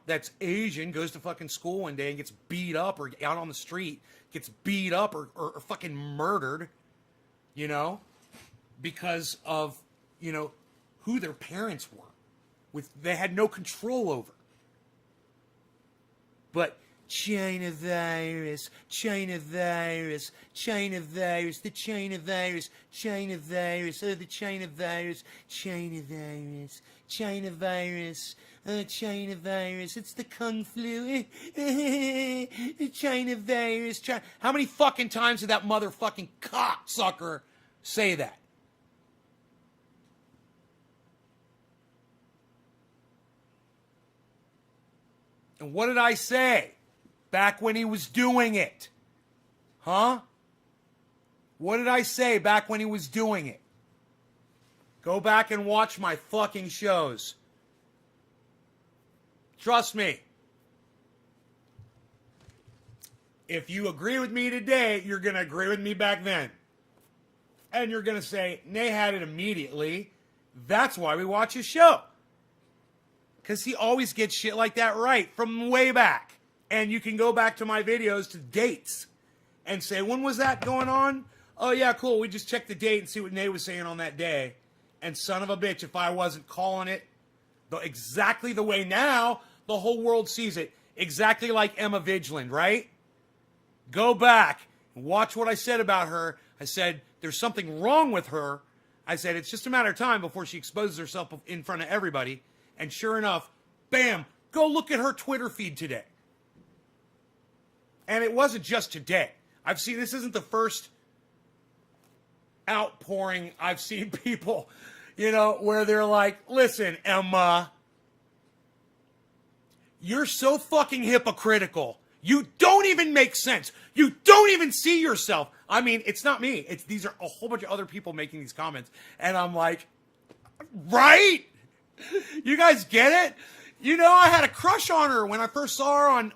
that's Asian goes to fucking school one day and gets beat up or out on the street, gets beat up or fucking murdered, because of, who their parents were. They had no control over. But China virus, China virus, China virus, the China virus, China virus, oh, the China virus, China virus, China virus, oh, China virus, it's the Kung flu, the China virus, China. How many fucking times did that motherfucking cocksucker say that? And what did I say back when he was doing it? Huh? What did I say back when he was doing it? Go back and watch my fucking shows. Trust me. If you agree with me today, you're going to agree with me back then. And you're going to say, Nay had it immediately. That's why we watch his show. Because he always gets shit like that right from way back. And you can go back to my videos to dates. and say, when was that going on? Oh, yeah, cool. We just checked the date and see what Nate was saying on that day. And son of a bitch, if I wasn't calling it exactly the way now the whole world sees it, exactly like Emma Vigeland, right? Go back and watch what I said about her. I said, there's something wrong with her. I said, it's just a matter of time before she exposes herself in front of everybody. And sure enough, bam, go look at her Twitter feed today. And it wasn't just today. I've seen, this isn't the first outpouring I've seen people, you know, where they're like, listen, Emma, you're so fucking hypocritical. You don't even make sense. You don't even see yourself. I mean, it's not me. These are a whole bunch of other people making these comments. And I'm like, right? You guys get it? You know, I had a crush on her when I first saw her on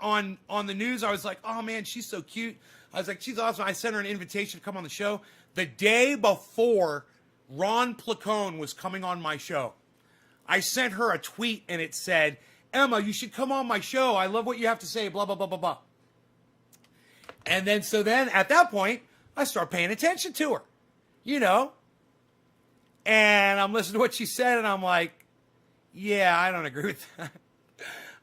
the news. I was like, oh man, she's so cute. I was like, she's awesome. I sent her an invitation to come on the show. The day before Ron Placone was coming on my show, I sent her a tweet and it said, Emma, you should come on my show. I love what you have to say, blah, blah, blah, blah, blah. And then, so then at that point, I start paying attention to her, you know, and I'm listening to what she said and I'm like, yeah, I don't agree with that.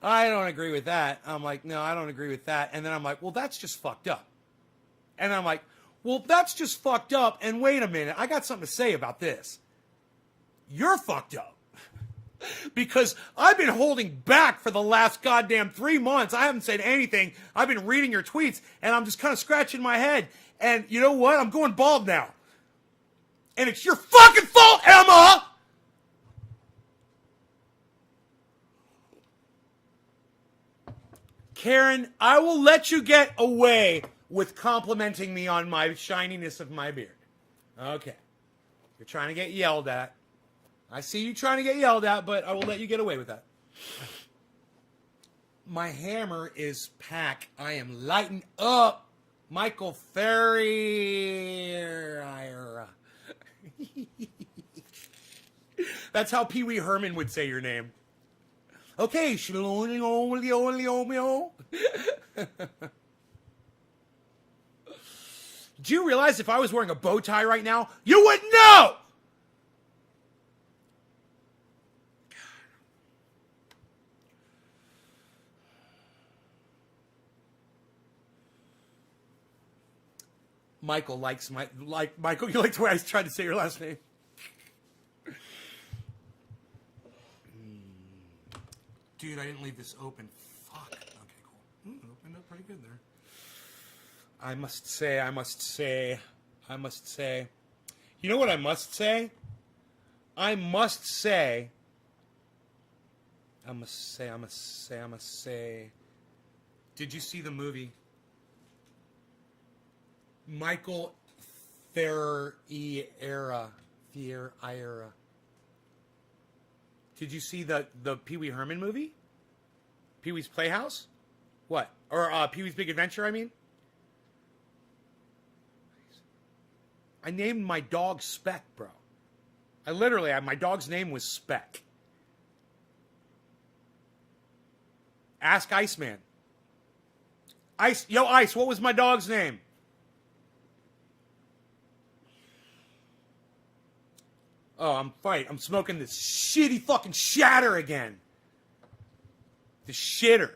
I don't agree with that. I'm like, no, I don't agree with that. And then I'm like, well, that's just fucked up. And I'm like, well, that's just fucked up. And wait a minute, I got something to say about this. You're fucked up. Because I've been holding back for the last goddamn 3 months. I haven't said anything. I've been reading your tweets, and I'm just kind of scratching my head. And you know what? I'm going bald now. And it's your fucking fault, Emma! Karen, I will let you get away with complimenting me on my shininess of my beard. Okay. You're trying to get yelled at. I see you trying to get yelled at, but I will let you get away with that. My hammer is packed. I am lighting up. Michael Ferrier. That's how Pee Wee Herman would say your name. Okay, do you realize if I was wearing a bow tie right now, you wouldn't know? Michael likes Michael, you like the way I tried to say your last name. Dude, I didn't leave this open. Fuck. Okay, cool. Opened up pretty good there. I must say. You know what I must say? I must say. Did you see the movie? Michael Ferriera. Did you see the Pee Wee Herman movie? Pee Wee's Playhouse? What? Or Pee Wee's Big Adventure, I mean? I named my dog Speck, bro. My dog's name was Speck. Ask Iceman. Ice, what was my dog's name? Oh, I'm smoking this shitty fucking shatter again. The shitter.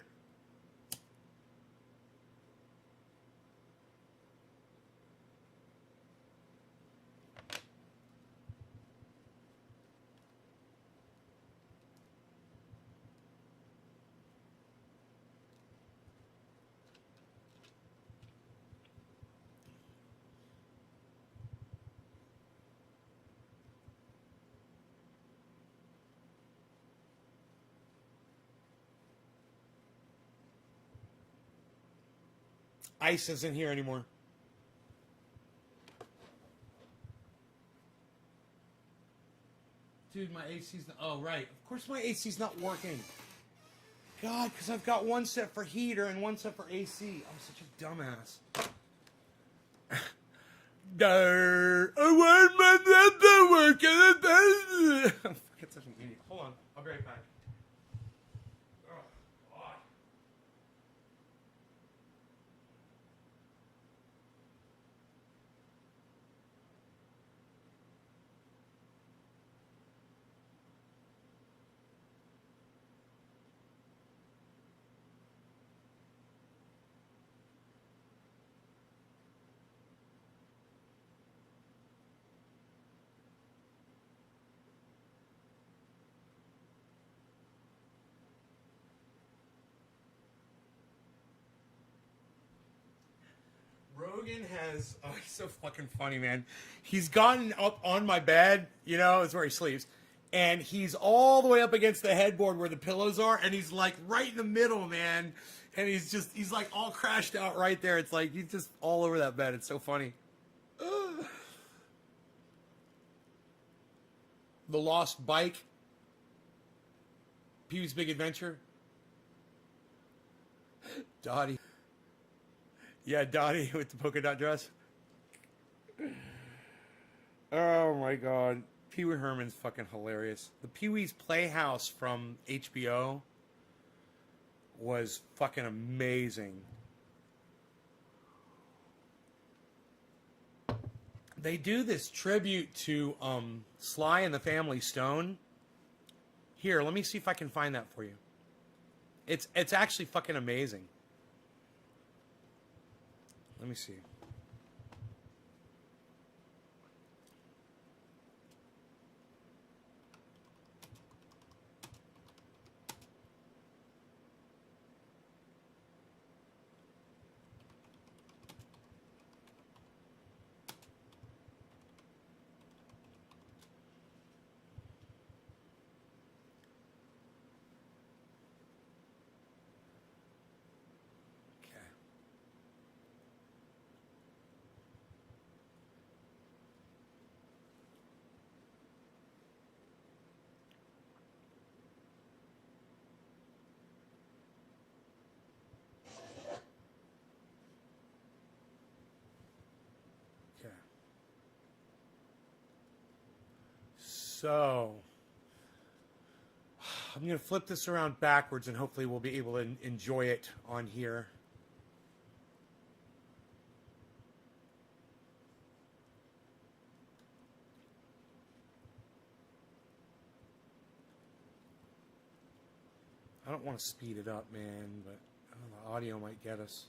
Ice isn't here anymore. Dude, my AC's not... Oh, right. Of course my AC's not working. God, because I've got one set for heater and one set for AC. I'm such a dumbass. I want my set to work. I'm fucking such an idiot. Hold on. I'll be right back. Rogan has, oh, he's so fucking funny, man. He's gotten up on my bed, you know, it's where he sleeps, and he's all the way up against the headboard where the pillows are, and he's like right in the middle, man. And he's like all crashed out right there. It's like he's just all over that bed. It's so funny. Ugh. The Lost Bike. Pee-wee's Big Adventure. Dottie. Yeah, Dottie with the polka dot dress. Oh my god. Pee-wee Herman's fucking hilarious. The Pee-wee's Playhouse from HBO was fucking amazing. They do this tribute to Sly and the Family Stone. Here, let me see if I can find that for you. It's actually fucking amazing. Let me see. So, I'm going to flip this around backwards and hopefully we'll be able to enjoy it on here. I don't want to speed it up, man, but the audio might get us.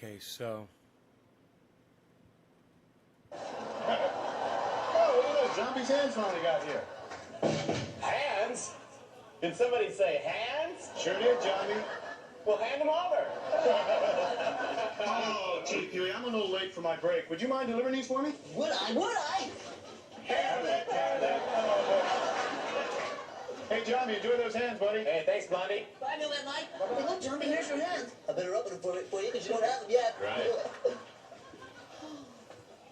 Okay, so. Oh, look at those zombies' hands finally got here. Hands? Did somebody say hands? Sure did, Johnny. Well, hand them over. Oh, gee, Pee-wee, I'm a little late for my break. Would you mind delivering these for me? Would I? Would I? Have it. Hey, Johnny, enjoy those hands, buddy. Hey, thanks, Blondie. Bye, New Ed Mike. Hey, look, Johnny, here's your hands. I better open them for you because you don't have them yet. Right.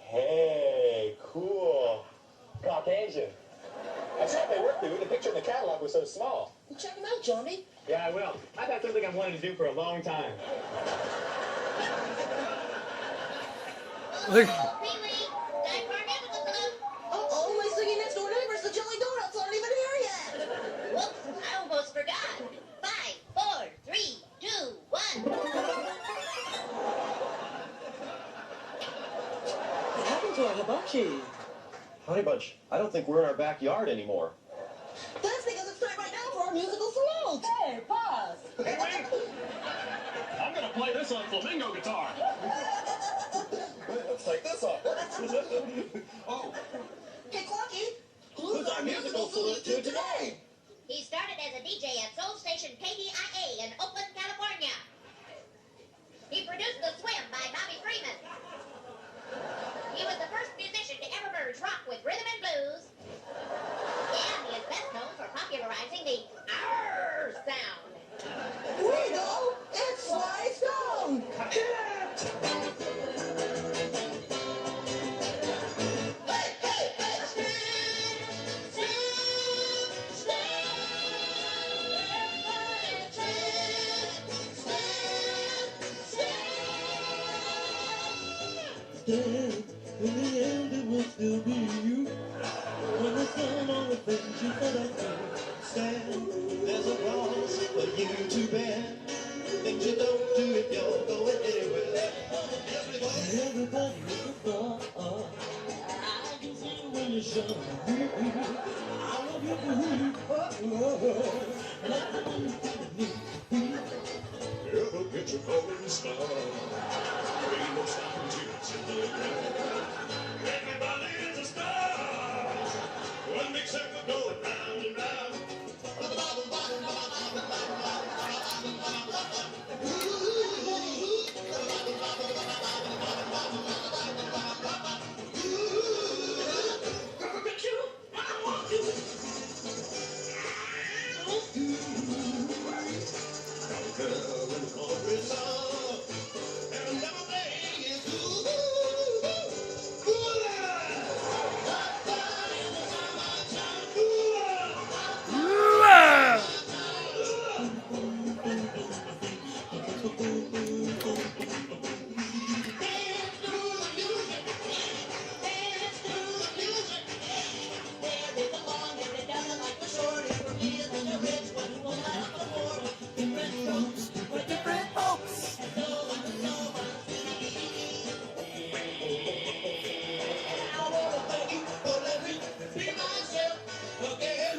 Hey, cool. Caucasian. I saw if they worked through. The picture in the catalog was so small. Well, check them out, Johnny. Yeah, I will. I've got something I've wanted to do for a long time. Look. Pee-wee, time for our musical clue. Uh-oh, my singing next door neighbors, the Jelly Donuts, aren't even here yet. Whoops, I almost forgot. 5, 4, 3, 2, 1. What happened to our hibachi? Honey Bunch, I don't think we're in our backyard anymore. That's because it's time right now for our musical salute. Hey, pause. I'm gonna play this on flamingo guitar. Let's take this off. Oh, Hey, Clocky, who's our musical salute to today? He started as a DJ at Soul Station KDIA in Oakland, California. He produced The Swim by Bobby Freeman. He was the first musician to ever merge rock with rhythm and blues. And he is best known for popularizing the R sound. We know it's Sly Stone. Hey, hey, hey. Stand, in the end it will still be you. When the sun on the things you cannot stand, there's a cross for you to bear. Things you don't do if you're going anywhere. Everybody is a star. I can see when you shine. I love you for who you are. Let the one feel me. Ever get your falling star? Ain't no stopping till it's in the ground. Everybody is a star.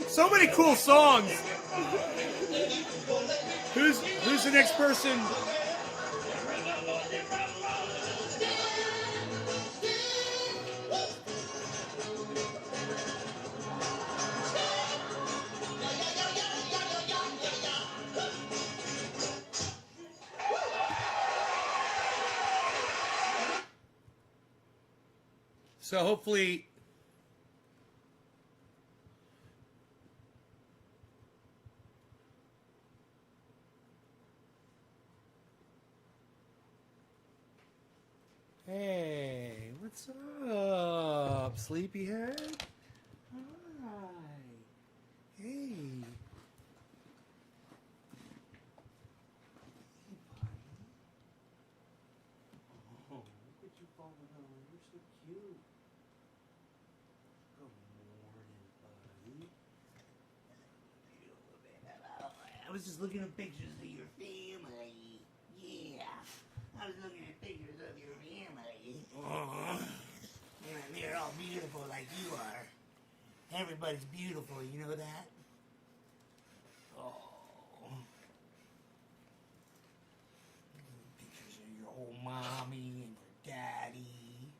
So many cool songs. Who's the next person? So hopefully hey, what's up, sleepyhead? Hi. Hey. Oh, look at you falling on. You're so cute. Good morning, buddy. I was just looking at pictures of your family. Yeah. I was looking at pictures of your family. Oh. And they're all beautiful like you are. Everybody's beautiful, you know that? Oh. Pictures of your old mommy and your daddy.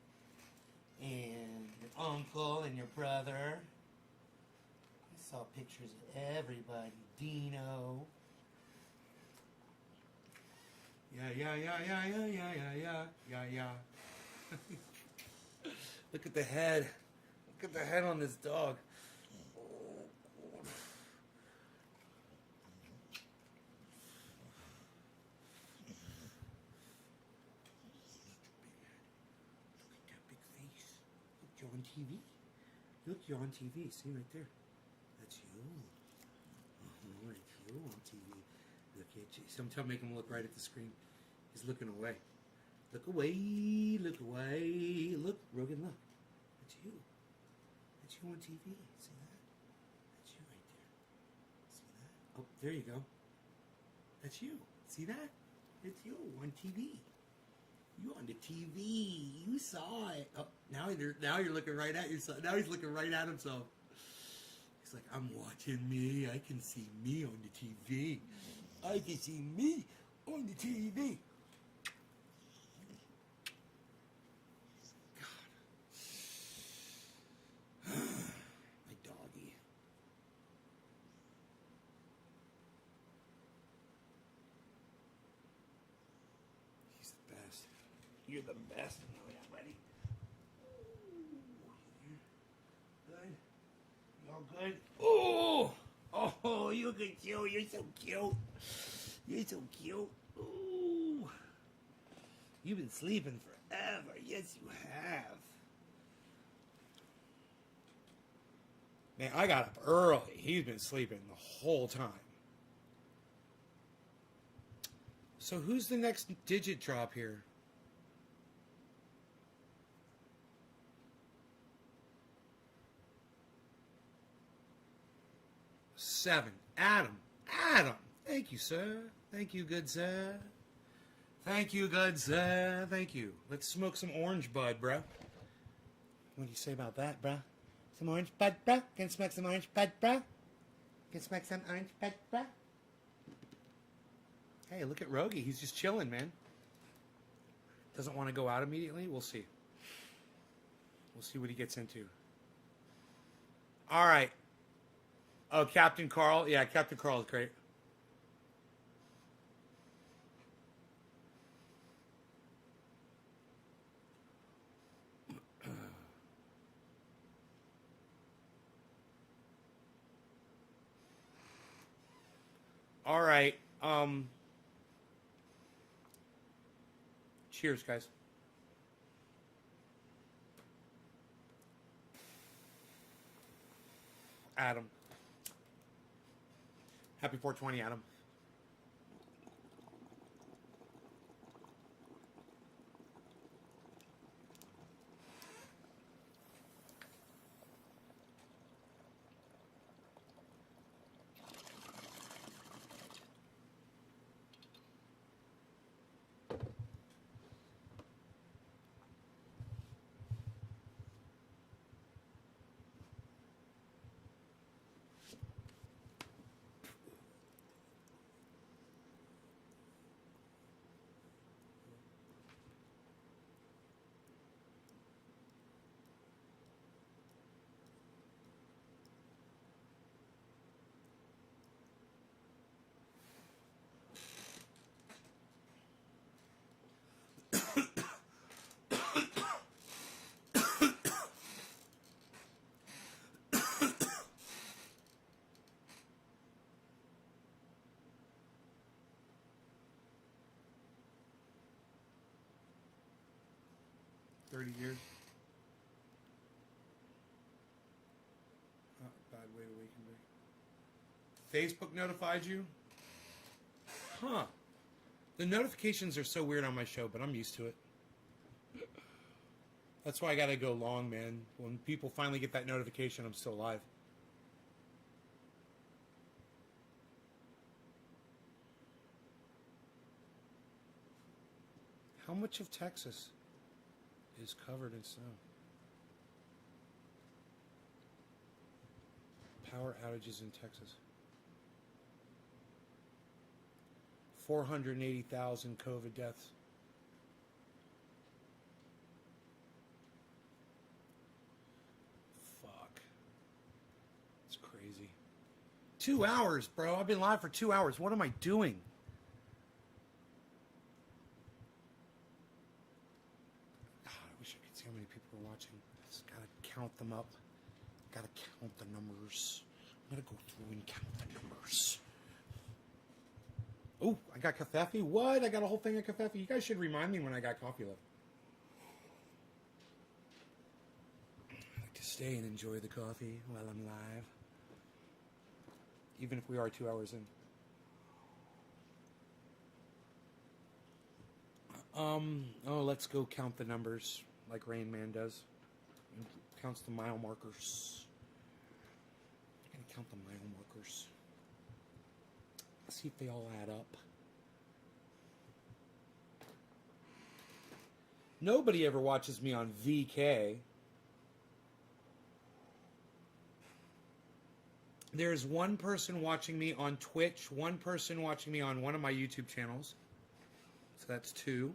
And your uncle and your brother. I saw pictures of everybody. Dino. Yeah. Look at the head. Look at the head on this dog. Look at that big face. Look, you're on TV. Look, you're on TV. See right there. That's you. Oh, it's you on TV. Look at you. Sometimes make him look right at the screen. He's looking away. Look away. Look away. Look, Rogan, look. That's you. That's you on TV. See that? That's you right there. See that? Oh, there you go. That's you. See that? It's you on TV. You on the TV. You saw it. Oh, now you're looking right at yourself. Now he's looking right at himself. He's like, I'm watching me. I can see me on the TV. I can see me on the TV. God. My doggy. He's the best. You're the best. Oh, yeah, buddy. Good. You all good? Oh! Oh, you good, you. You're so cute. You're so cute. Ooh. You've been sleeping forever. Yes, you have. Man, I got up early. He's been sleeping the whole time. So who's the next digit drop here? Seven. Adam. Thank you, sir. Thank you, good sir. Thank you, good sir. Thank you. Let's smoke some orange bud, bro. What do you say about that, bro? Some orange bud, bro? Can smoke some orange bud, bro? Can smoke some orange bud, bro? Hey, look at Rogie. He's just chilling, man. Doesn't want to go out immediately. We'll see. We'll see what he gets into. All right. Oh, Captain Carl. Yeah, Captain Carl is great. All right. Cheers, guys. Adam. Happy 420, Adam. $30 years. Oh, bad way to awaken me. Facebook notified you? Huh. The notifications are so weird on my show, but I'm used to it. That's why I gotta go long, man. When people finally get that notification, I'm still alive. How much of Texas is covered in snow? Power outages in Texas. 480,000 COVID deaths. Fuck. It's crazy. 2 hours, bro. I've been live for 2 hours. What am I doing? God, I wish I could see how many people are watching. Just gotta count them up. Gotta count the numbers. I'm gonna go through and count the numbers. Oh, I got coffee. What? I got a whole thing of coffee. You guys should remind me when I got coffee left. I like to stay and enjoy the coffee while I'm live. Even if we are 2 hours in. Oh, let's go count the numbers like Rain Man does. And counts the mile markers. I'm gonna count the mile markers. See if they all add up. Nobody ever watches me on VK. There's one person watching me on Twitch, one person watching me on one of my YouTube channels. So that's 2.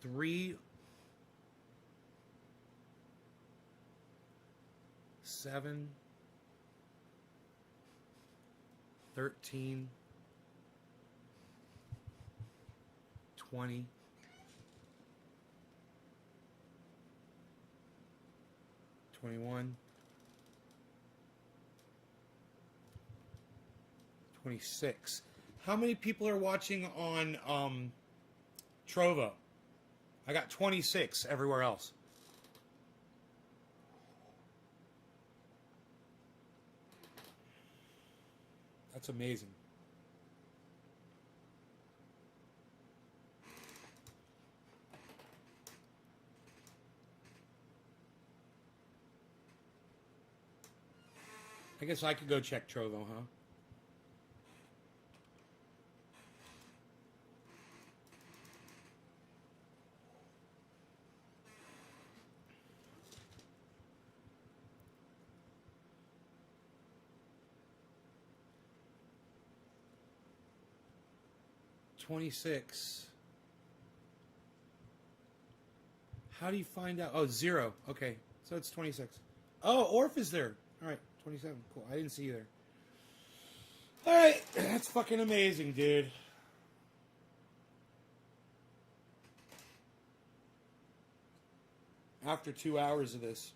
Three. 7, 13, 20, 21, 26. How many people are watching on Trovo? I got 26 everywhere else. That's amazing. I guess I could go check Trovo, huh? $26. How do you find out? Oh, 0. Okay, so it's 26. Oh, Orf is there. All right, 27. Cool. I didn't see you there. All right, that's fucking amazing, dude. After 2 hours of this.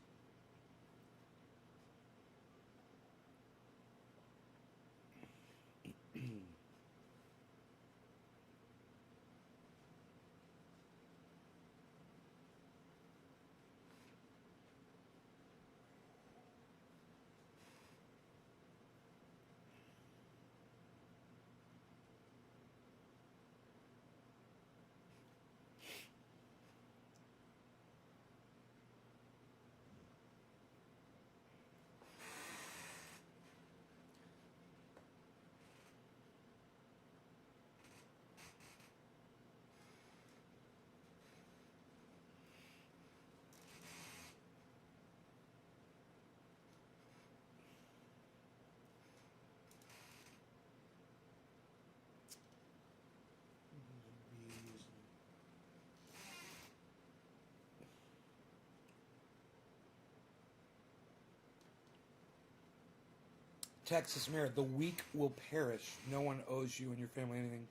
Texas mayor. The weak will perish. No one owes you and your family anything.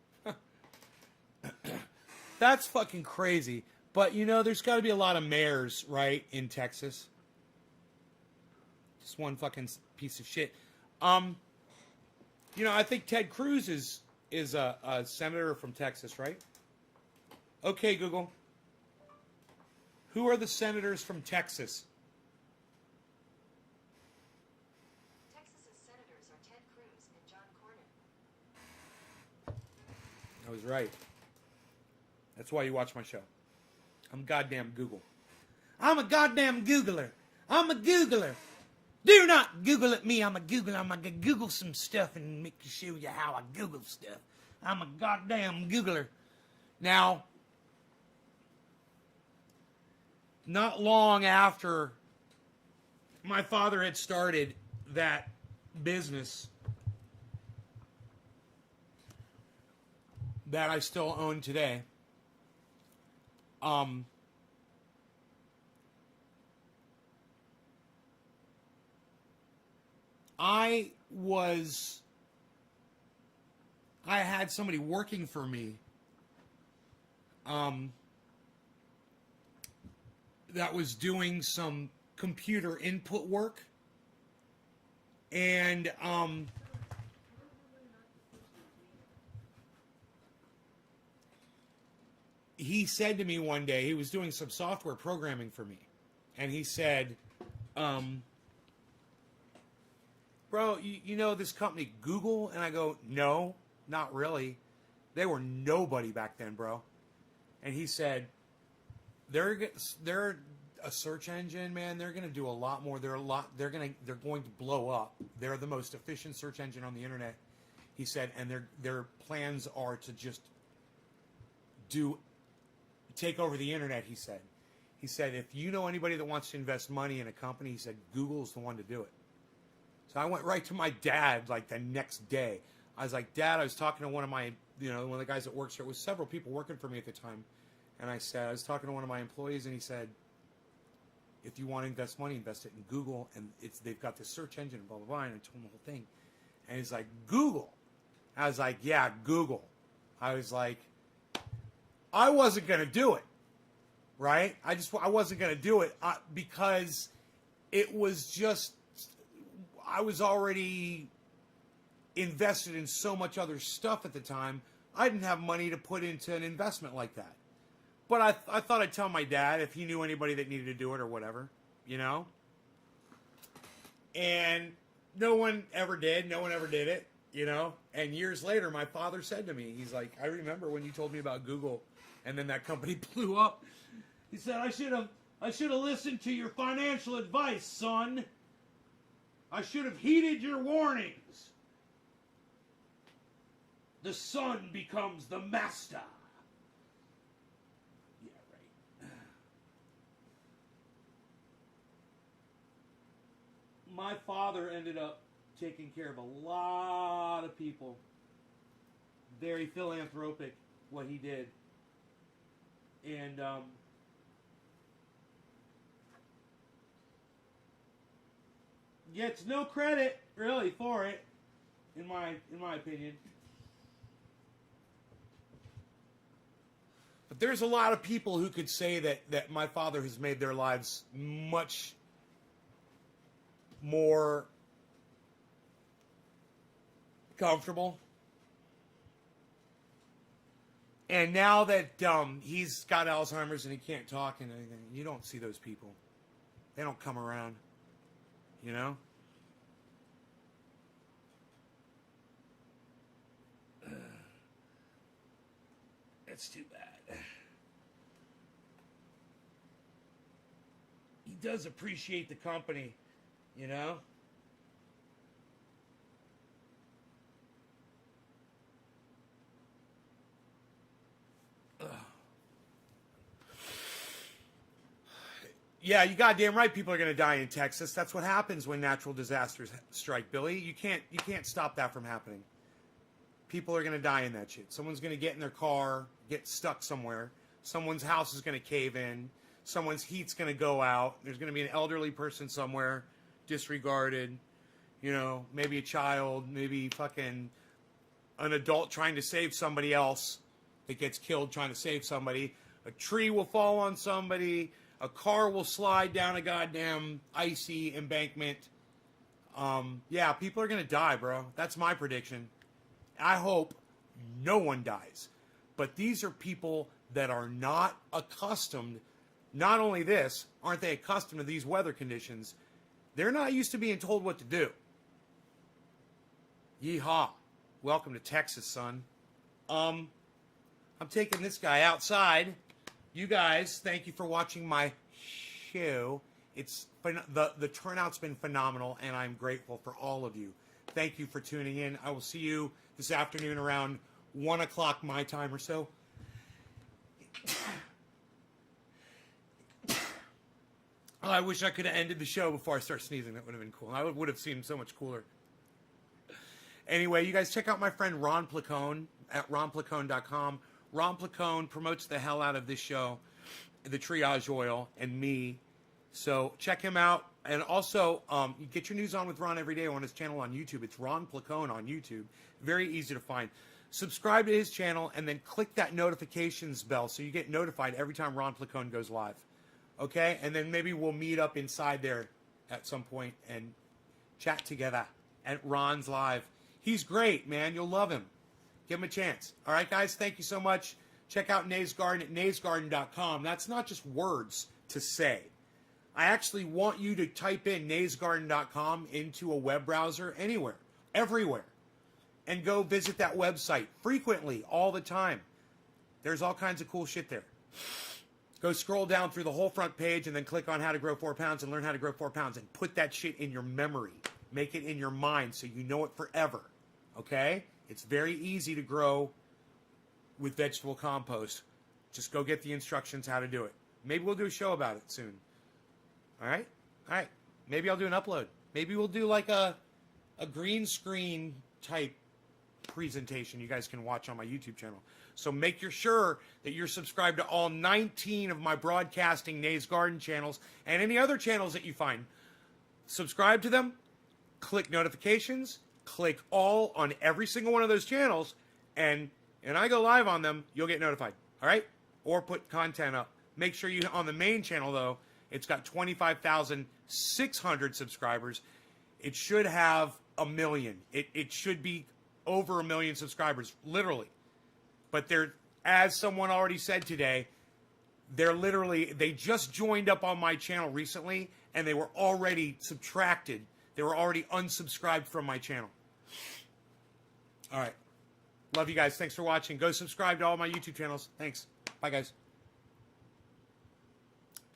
That's fucking crazy. But, you know, there's got to be a lot of mayors, right, in Texas. Just one fucking piece of shit. You know, I think Ted Cruz is a senator from Texas, right? Okay, Google. Who are the senators from Texas? Texas's senators are Ted Cruz and John Cornyn. I was right. That's why you watch my show. I'm goddamn Google. I'm a goddamn Googler. I'm a Googler. Do not Google at me. I'm a Googler. I'm going to Google some stuff and make you show you how I Google stuff. I'm a goddamn Googler. Now, not long after my father had started that business that I still own today, I had somebody working for me that was doing some computer input work, and he said to me one day, he was doing some software programming for me, and he said, bro, you know this company Google? And I go, no, not really. They were nobody back then, bro. And he said, they're a search engine, man. They're going to do a lot more. They're going to blow up. They're the most efficient search engine on the internet. He said, and their plans are to just take over the internet. He said, if you know anybody that wants to invest money in a company, he said, Google's the one to do it. So I went right to my dad like the next day. I was like, Dad, I was talking to one of my, one of the guys that works here. It was several people working for me at the time. And I was talking to one of my employees, and he said, if you want to invest money, invest it in Google. And they've got this search engine, blah, blah, blah. And I told him the whole thing. And he's like, Google. I was like, yeah, Google. I was like, I wasn't going to do it. Right? I wasn't going to do it because it was just, I was already invested in so much other stuff at the time. I didn't have money to put into an investment like that. But I thought I'd tell my dad if he knew anybody that needed to do it or whatever, And no one ever did. No one ever did it, And years later, my father said to me, he's like, I remember when you told me about Google and then that company blew up. He said, I should have listened to your financial advice, son. I should have heeded your warnings. The son becomes the master. Yeah, right. My father ended up taking care of a lot of people. Very philanthropic, what he did. And, gets no credit really for it, in my opinion. But there's a lot of people who could say that my father has made their lives much more comfortable. And now that he's got Alzheimer's and he can't talk and anything, you don't see those people. They don't come around. That's too bad. He does appreciate the company, Yeah, you goddamn right. People are going to die in Texas. That's what happens when natural disasters strike, Billy. You can't stop that from happening. People are going to die in that shit. Someone's going to get in their car, get stuck somewhere. Someone's house is going to cave in. Someone's heat's going to go out. There's going to be an elderly person somewhere, disregarded. You know, maybe a child, maybe fucking an adult trying to save somebody else that gets killed trying to save somebody. A tree will fall on somebody. A car will slide down a goddamn icy embankment. Yeah, people are going to die, bro. That's my prediction. I hope no one dies. But these are people that are not accustomed. Not only this, aren't they accustomed to these weather conditions? They're not used to being told what to do. Yeehaw. Welcome to Texas, son. I'm taking this guy outside. You guys, thank you for watching my show. It's the turnout's been phenomenal, and I'm grateful for all of you. Thank you for tuning in. I will see you this afternoon around 1 o'clock my time or so. Oh, I wish I could have ended the show before I start sneezing. That would have been cool. I would have seemed so much cooler. Anyway, you guys check out my friend Ron Placone at ronplacone.com. Ron Placone promotes the hell out of this show, the Triage Oil, and me. So check him out. And also, you get your news on with Ron every day on his channel on YouTube. It's Ron Placone on YouTube. Very easy to find. Subscribe to his channel and then click that notifications bell so you get notified every time Ron Placone goes live. Okay? And then maybe we'll meet up inside there at some point and chat together at Ron's Live. He's great, man. You'll love him. Give him a chance. All right, guys? Thank you so much. Check out Nays Garden at naysgarden.com. That's not just words to say. I actually want you to type in naysgarden.com into a web browser anywhere, everywhere, and go visit that website frequently, all the time. There's all kinds of cool shit there. Go scroll down through the whole front page and then click on how to grow 4 pounds and learn how to grow 4 pounds and put that shit in your memory. Make it in your mind so you know it forever. Okay? It's very easy to grow with vegetable compost. Just go get the instructions how to do it. Maybe we'll do a show about it soon. All right? All right. Maybe I'll do an upload. Maybe we'll do like a green screen type presentation you guys can watch on my YouTube channel. So make sure that you're subscribed to all 19 of my broadcasting Nays Garden channels and any other channels that you find. Subscribe to them, click notifications, click all on every single one of those channels, and I go live on them, you'll get notified. All right? Or put content up. Make sure you, on the main channel though, it's got 25,600 subscribers. It should have 1 million. It should be over 1 million subscribers, literally. But they're, as someone already said today, they just joined up on my channel recently, and they were already subtracted. They were already unsubscribed from my channel. All right. Love you guys. Thanks for watching. Go subscribe to all my YouTube channels. Thanks. Bye, guys.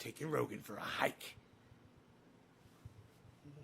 Taking Rogan for a hike.